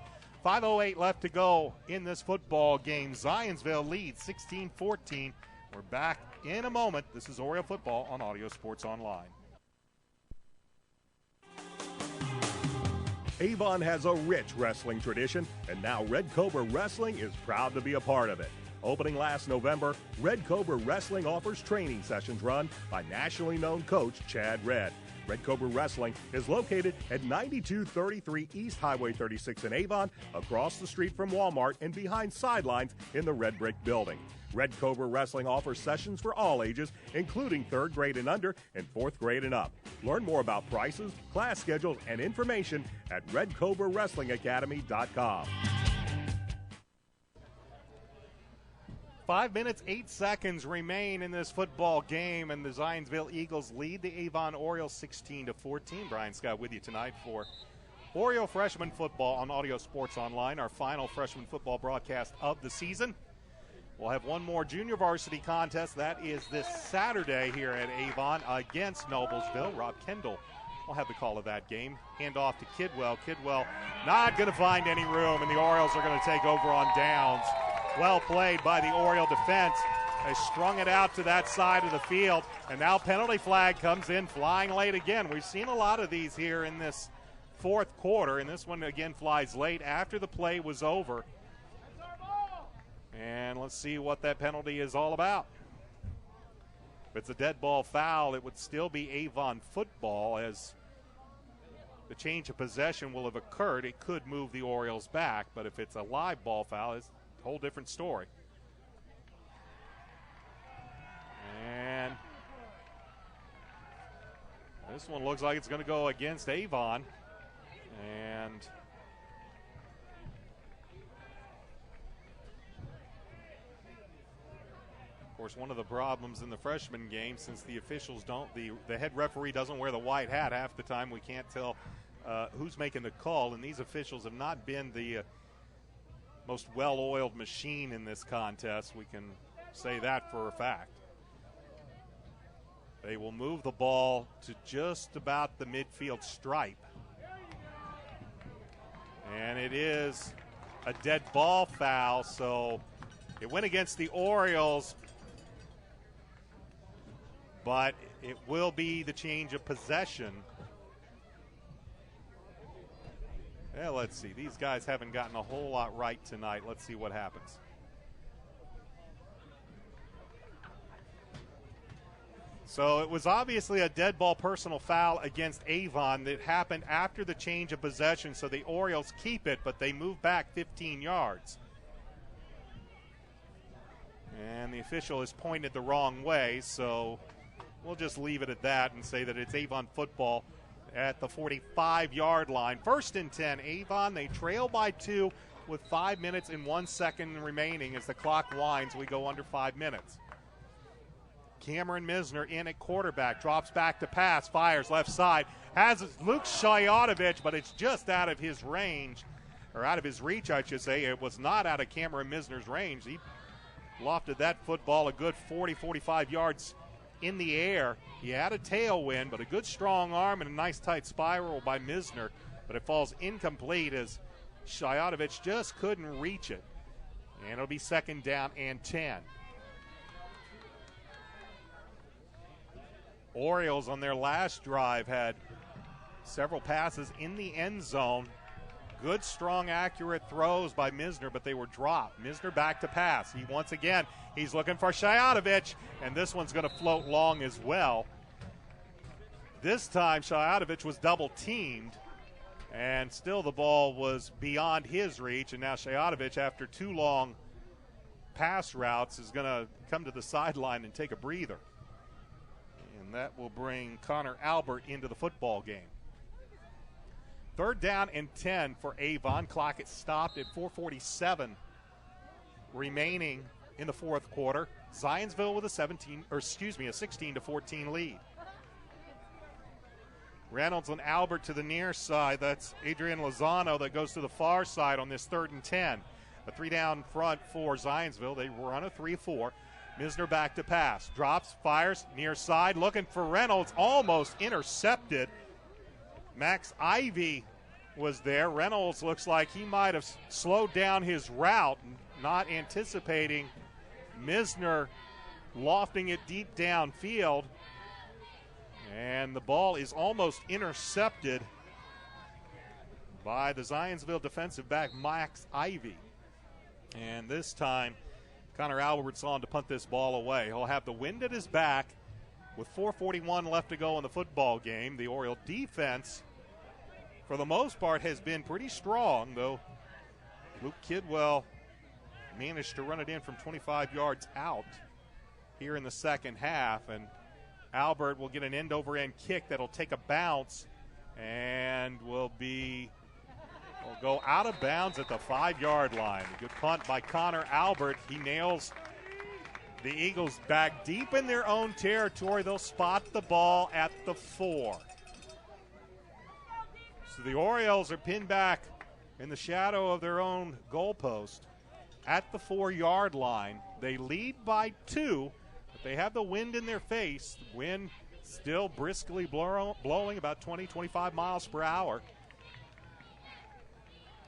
5:08 left to go in this football game. Zionsville leads 16-14. We're back in a moment. This is Oriole Football on Audio Sports Online. Avon has a rich wrestling tradition, and now Red Cobra Wrestling is proud to be a part of it. Opening last November, Red Cobra Wrestling offers training sessions run by nationally known coach Chad Redd. Red Cobra Wrestling is located at 9233 East Highway 36 in Avon, across the street from Walmart and behind sidelines in the Red Brick Building. Red Cobra Wrestling offers sessions for all ages, including 3rd grade and under and 4th grade and up. Learn more about prices, class schedules, and information at RedCobraWrestlingAcademy.com. 5 minutes, 8 seconds remain in this football game, and the Zionsville Eagles lead the Avon Orioles 16-14. Brian Scott with you tonight for Oriole Freshman Football on Audio Sports Online, our final freshman football broadcast of the season. We'll have one more junior varsity contest. That is this Saturday here at Avon against Noblesville. Rob Kendall will have the call of that game. Hand off to Kidwell. Kidwell not going to find any room, and the Orioles are going to take over on downs. Well played by the Oriole defense. They strung it out to that side of the field, and now penalty flag comes in flying late again. We've seen a lot of these here in this 4th quarter, and this one again flies late after the play was over. And let's see what that penalty is all about. If it's a dead ball foul, it would still be Avon football, as the change of possession will have occurred. It could move the Orioles back, but if it's a live ball foul, it's a whole different story. And this one looks like it's going to go against Avon. And of course, one of the problems in the freshman game, since the officials don't, the head referee doesn't wear the white hat half the time, we can't tell who's making the call, and these officials have not been the most well-oiled machine in this contest. We can say that for a fact. They will move the ball to just about the midfield stripe. And it is a dead ball foul, so it went against the Orioles, but it will be the change of possession. Yeah, let's see. These guys haven't gotten a whole lot right tonight. Let's see what happens. So it was obviously a dead ball personal foul against Avon that happened after the change of possession, so the Orioles keep it, but they move back 15 yards. And the official is pointed the wrong way, so we'll just leave it at that and say that it's Avon football at the 45-yard line. 1st and 10, Avon, they trail by 2 with 5 minutes and 1 second remaining as the clock winds. We go under 5 minutes. Cameron Misner in at quarterback, drops back to pass, fires left side, has Luke Shayatovich, but it's just out of his range, or out of his reach, I should say. It was not out of Cameron Misner's range. He lofted that football a good 40, 45 yards in the air. He had a tailwind, but a good strong arm and a nice tight spiral by Misner, but it falls incomplete as Shayatovich just couldn't reach it. And it'll be 2nd down and 10. Orioles on their last drive had several passes in the end zone. Good, strong, accurate throws by Misner, but they were dropped. Misner back to pass. He's looking for Shayatovich, and this one's going to float long as well. This time, Shayatovich was double-teamed, and still the ball was beyond his reach, and now Shayatovich, after 2 long pass routes, is going to come to the sideline and take a breather. And that will bring Connor Albert into the football game. 3rd down and 10 for Avon. Clock is stopped at 4:47 remaining in the 4th quarter. Zionsville with a 16-14 lead. Reynolds and Albert to the near side. That's Adrian Lozano that goes to the far side on this 3rd and 10. A 3-down front for Zionsville. They run a 3-4. Misner back to pass. Drops, fires, near side, looking for Reynolds. Almost intercepted. Max Ivy was there. Reynolds looks like he might have slowed down his route, not anticipating Misner lofting it deep downfield. And the ball is almost intercepted by the Zionsville defensive back, Max Ivy. And this time, Connor Albert's on to punt this ball away. He'll have the wind at his back with 4:41 left to go in the football game. The Oriole defense, for the most part, has been pretty strong, though Luke Kidwell managed to run it in from 25 yards out here in the second half. And Albert will get an end-over-end kick that'll take a bounce and will go out of bounds at the 5-yard line. A good punt by Connor Albert. He nails the Eagles back deep in their own territory. They'll spot the ball at the 4. So the Orioles are pinned back in the shadow of their own goalpost at the 4-yard line. They lead by 2, but they have the wind in their face. The wind still briskly blowing about 20, 25 miles per hour.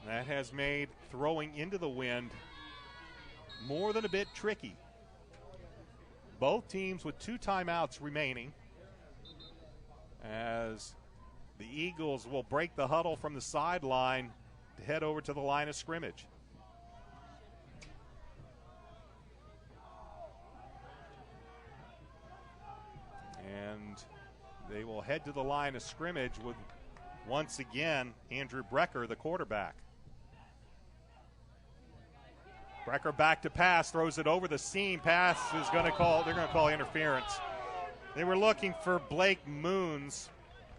That has made throwing into the wind more than a bit tricky. Both teams with 2 timeouts remaining as the Eagles will break the huddle from the sideline to head over to the line of scrimmage. And they will head to the line of scrimmage with, once again, Andrew Brecker, the quarterback. Brecker back to pass, throws it over the seam. Pass is they're going to call interference. They were looking for Blake Moons,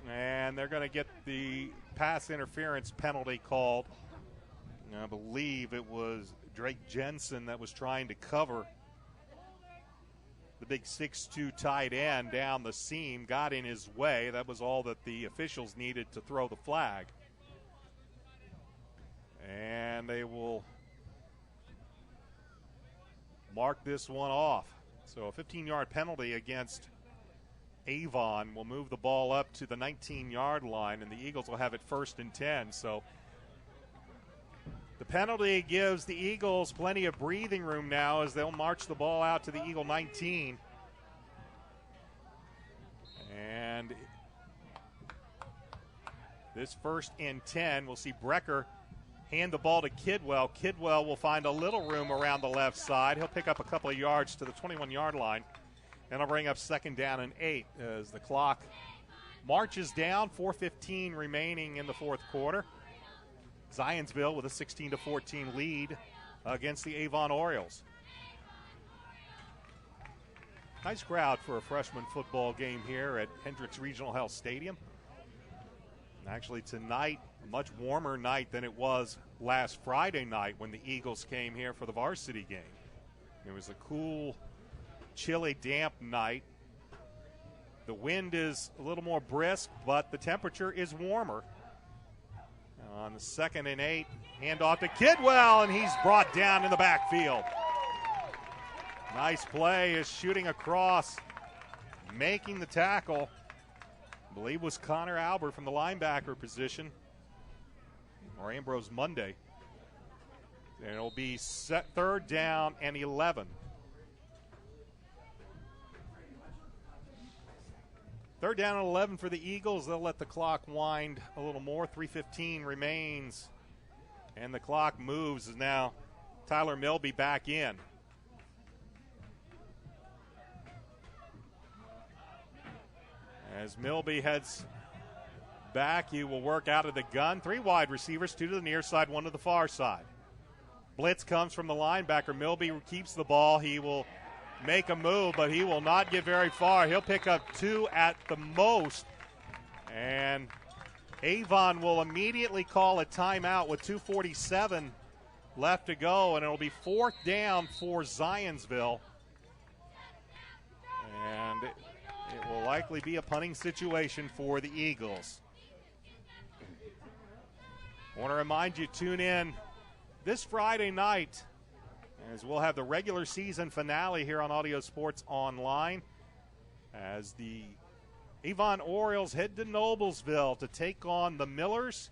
and they're going to get the pass interference penalty called. I believe it was Drake Jensen that was trying to cover the big 6'2" tight end down the seam, got in his way. That was all that the officials needed to throw the flag. And they will mark this one off. So a 15-yard penalty against Avon will move the ball up to the 19-yard line, and the Eagles will have it 1st and 10. So the penalty gives the Eagles plenty of breathing room now as they'll march the ball out to the Eagle 19. And this 1st and 10, we'll see Brecker hand the ball to Kidwell. Kidwell will find a little room around the left side. He'll pick up a couple of yards to the 21-yard line. And I'll bring up 2nd down and 8 as the clock marches down. 4:15 remaining in the 4th quarter. Zionsville with a 16-14 lead against the Avon Orioles. Nice crowd for a freshman football game here at Hendricks Regional Health Stadium. Actually tonight, a much warmer night than it was last Friday night when the Eagles came here for the varsity game. It was a cool, chilly, damp night. The wind is a little more brisk, but the temperature is warmer. On the 2nd and 8, handoff to Kidwell, and he's brought down in the backfield. Nice play is shooting across, making the tackle. I believe was Connor Albert from the linebacker position, or Ambrose Monday. And it'll be 3rd down and 11. 3rd down and 11 for the Eagles. They'll let the clock wind a little more. 3:15 remains, and the clock moves. As now Tyler Milby back in. As Milby heads back, he will work out of the gun. 3 wide receivers, 2 to the near side, 1 to the far side. Blitz comes from the linebacker. Milby keeps the ball. He will make a move, but he will not get very far. He'll pick up 2 at the most. And Avon will immediately call a timeout with 2:47 left to go, and it'll be 4th down for Zionsville. And it will likely be a punting situation for the Eagles. I want to remind you, tune in this Friday night as we'll have the regular season finale here on Audio Sports Online as the Avon Orioles head to Noblesville to take on the Millers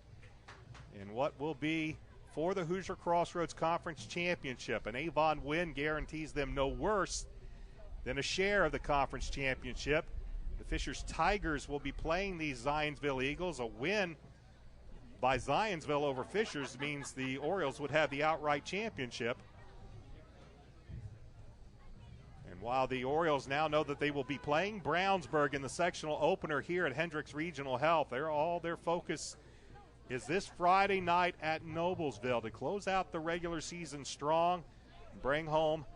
in what will be for the Hoosier Crossroads Conference Championship. An Avon win guarantees them no worse than a share of the conference championship. The Fishers Tigers will be playing the Zionsville Eagles. A win by Zionsville over Fishers means the Orioles would have the outright championship. And while the Orioles now know that they will be playing Brownsburg in the sectional opener here at Hendricks Regional Health, all their focus is this Friday night at Noblesville to close out the regular season strong and bring home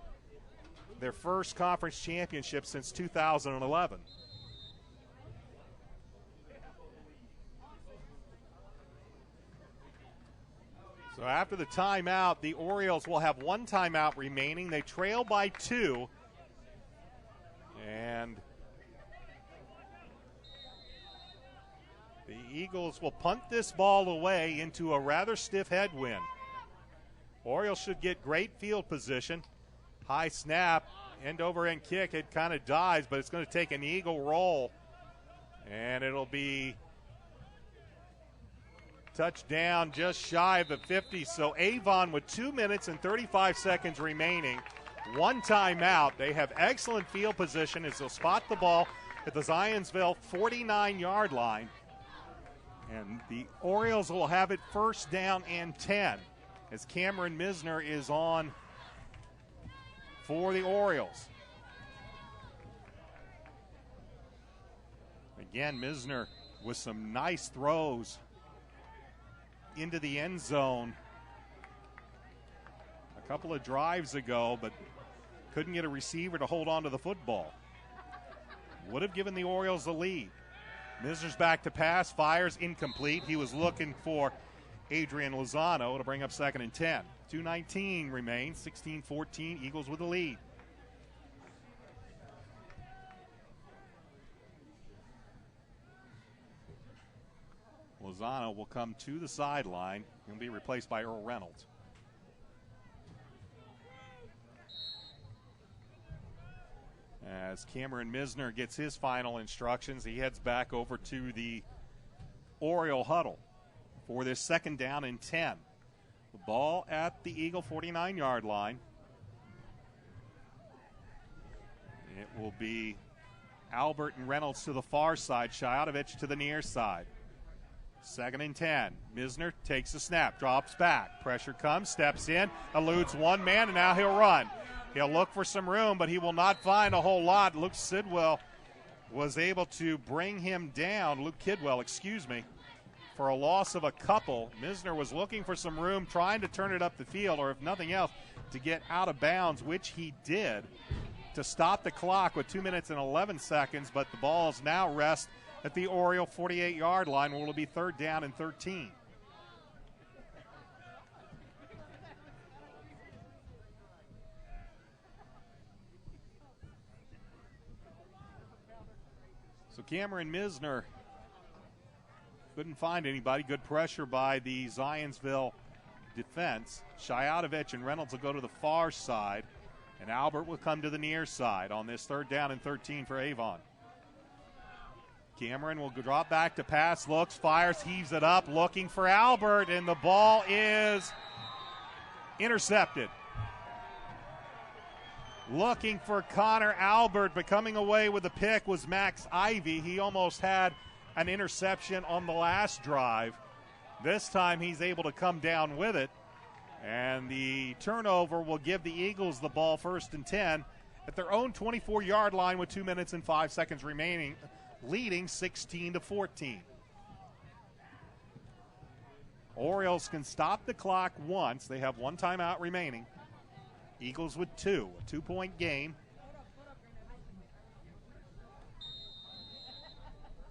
their first conference championship since 2011. So after the timeout, the Orioles will have 1 timeout remaining. They trail by 2. And the Eagles will punt this ball away into a rather stiff headwind. Orioles should get great field position. High snap, end over end kick. It kind of dives, but it's going to take an Eagle roll. And it'll be touchdown just shy of the 50. So Avon with 2 minutes and 35 seconds remaining. 1 timeout. They have excellent field position as they'll spot the ball at the Zionsville 49-yard line. And the Orioles will have it 1st down and 10 as Cameron Misner is on for the Orioles. Again, Misner with some nice throws into the end zone a couple of drives ago, but couldn't get a receiver to hold on to the football. Would have given the Orioles the lead. Misner's back to pass, fires incomplete. He was looking for Adrian Lozano to bring up 2nd and 10. 2:19 remains, 16-14, Eagles with the lead. Lozano will come to the sideline. He'll be replaced by Earl Reynolds. As Cameron Misner gets his final instructions, he heads back over to the Oriole huddle for this 2nd down and 10. The ball at the Eagle 49-yard line. It will be Albert and Reynolds to the far side, Shayatovich to the near side. 2nd and 10. Misner takes a snap, drops back. Pressure comes, steps in, eludes one man, and now he'll run. He'll look for some room, but he will not find a whole lot. Luke Kidwell was able to bring him down, for a loss of a couple. Misner was looking for some room, trying to turn it up the field, or if nothing else, to get out of bounds, which he did, to stop the clock with 2 minutes and 11 seconds, but the ball is now rest at the Oriole 48-yard line, where it will be 3rd down and 13. So Cameron Misner couldn't find anybody. Good pressure by the Zionsville defense. Shayatovich and Reynolds will go to the far side, and Albert will come to the near side on this 3rd down and 13 for Avon. Cameron will drop back to pass, looks, fires, heaves it up, looking for Albert, and the ball is intercepted. Looking for Connor Albert, but coming away with the pick was Max Ivy. He almost had an interception on the last drive. This time he's able to come down with it, and the turnover will give the Eagles the ball 1st and 10 at their own 24-yard line with 2 minutes and 5 seconds remaining, leading 16-14. Orioles can stop the clock once. They have 1 timeout remaining. Eagles with 2, a 2-point game.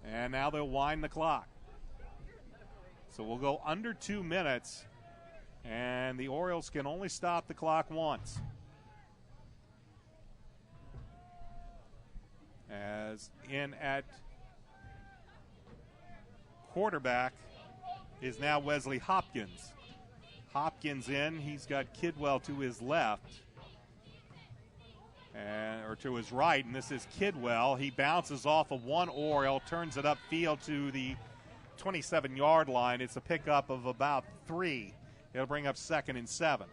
And now they'll wind the clock. So we'll go under 2 minutes, and the Orioles can only stop the clock once. As in at quarterback is now Wesley Hopkins. Hopkins in, he's got Kidwell to his left, or to his right, and this is Kidwell. He bounces off of one Oriole, turns it upfield to the 27-yard line. It's a pickup of about 3. It'll bring up 2nd and 7.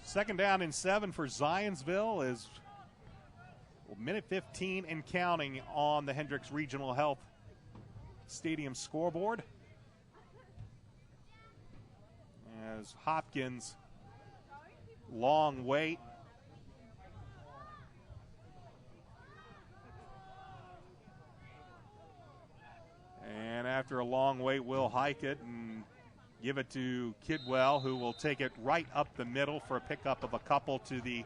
Second down and 7 for Zionsville is minute 15 and counting on the Hendricks Regional Health Stadium scoreboard. As Hopkins, long wait. And after a long wait, we'll hike it and give it to Kidwell, who will take it right up the middle for a pickup of a couple to the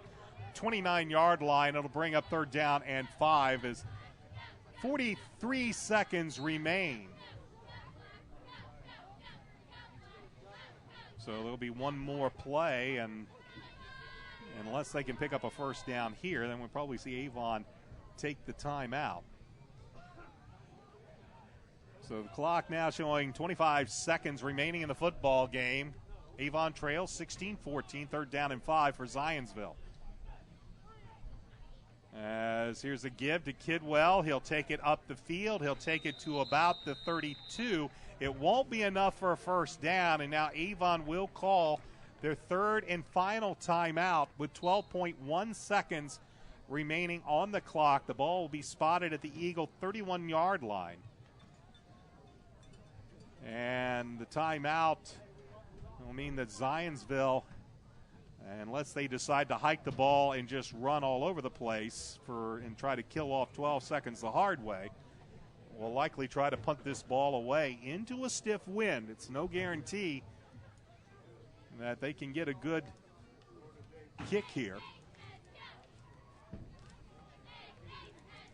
29-yard line. It'll bring up 3rd down and 5 as 43 seconds remain. So there'll be one more play, and unless they can pick up a 1st down here, then we'll probably see Avon take the timeout. So the clock now showing 25 seconds remaining in the football game. Avon trails 16-14, 3rd down and 5 for Zionsville. As here's a give to Kidwell. He'll take it up the field. He'll take it to about the 32. It won't be enough for a 1st down, and now Avon will call their 3rd and final timeout with 12.1 seconds remaining on the clock. The ball will be spotted at the Eagle 31-yard line. And the timeout will mean that Zionsville, unless they decide to hike the ball and just run all over the place and try to kill off 12 seconds the hard way, will likely try to punt this ball away into a stiff wind. It's no guarantee that they can get a good kick here.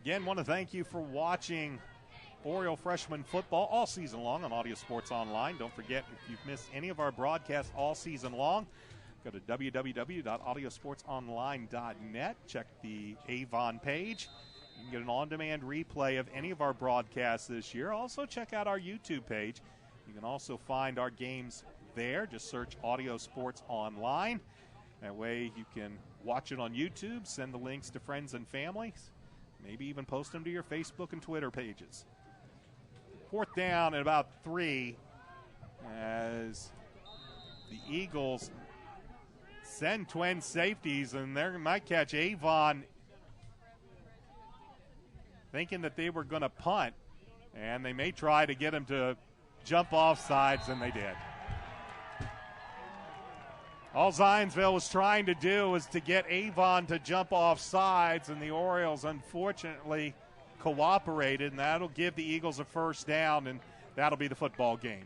Again, want to thank you for watching Oriole freshman football all season long on Audio Sports Online. Don't forget, if you've missed any of our broadcasts all season long, go to www.audiosportsonline.net. Check the Avon page. You can get an on-demand replay of any of our broadcasts this year. Also, check out our YouTube page. You can also find our games there. Just search Audio Sports Online. That way you can watch it on YouTube, send the links to friends and families, maybe even post them to your Facebook and Twitter pages. 4th down and about 3 as the Eagles send twin safeties, and they might catch Avon thinking that they were going to punt, and they may try to get him to jump off sides, and they did. All Zionsville was trying to do was to get Avon to jump off sides, and the Orioles unfortunately cooperated, and that'll give the Eagles a first down, and that'll be the football game.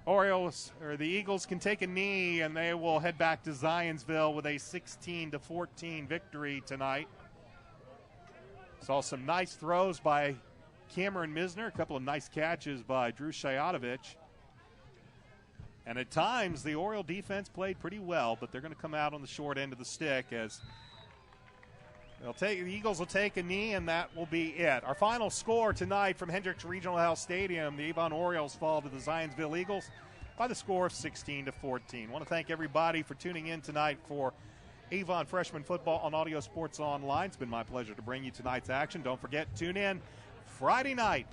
The Eagles can take a knee, and they will head back to Zionsville with a 16-14 victory tonight. Saw some nice throws by Cameron Misner, a couple of nice catches by Drew Shayatovich. And at times, the Oriole defense played pretty well, but they're going to come out on the short end of the stick as the Eagles will take a knee, and that will be it. Our final score tonight from Hendricks Regional Health Stadium, the Avon Orioles fall to the Zionsville Eagles by the score of 16-14. I want to thank everybody for tuning in tonight for Avon Freshman Football on Audio Sports Online. It's been my pleasure to bring you tonight's action. Don't forget, tune in Friday night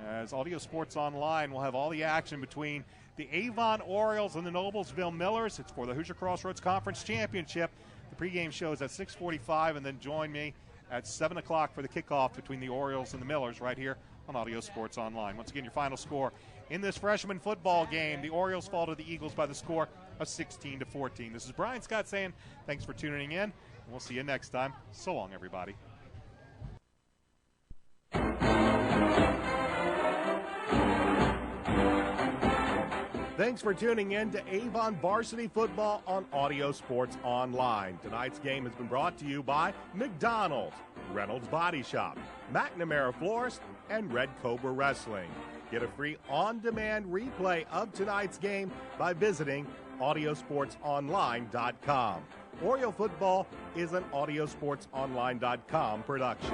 as Audio Sports Online will have all the action between the Avon Orioles and the Noblesville Millers. It's for the Hoosier Crossroads Conference Championship. The pregame show is at 6:45, and then join me at 7 o'clock for the kickoff between the Orioles and the Millers right here on Audio Sports Online. Once again, your final score in this freshman football game, the Orioles fall to the Eagles by the score of 16-14. This is Brian Scott saying thanks for tuning in, and we'll see you next time. So long, everybody. Thanks for tuning in to Avon Varsity Football on Audio Sports Online. Tonight's game has been brought to you by McDonald's, Reynolds Body Shop, McNamara Florist, and Red Cobra Wrestling. Get a free on-demand replay of tonight's game by visiting audiosportsonline.com. Oriole Football is an audiosportsonline.com production.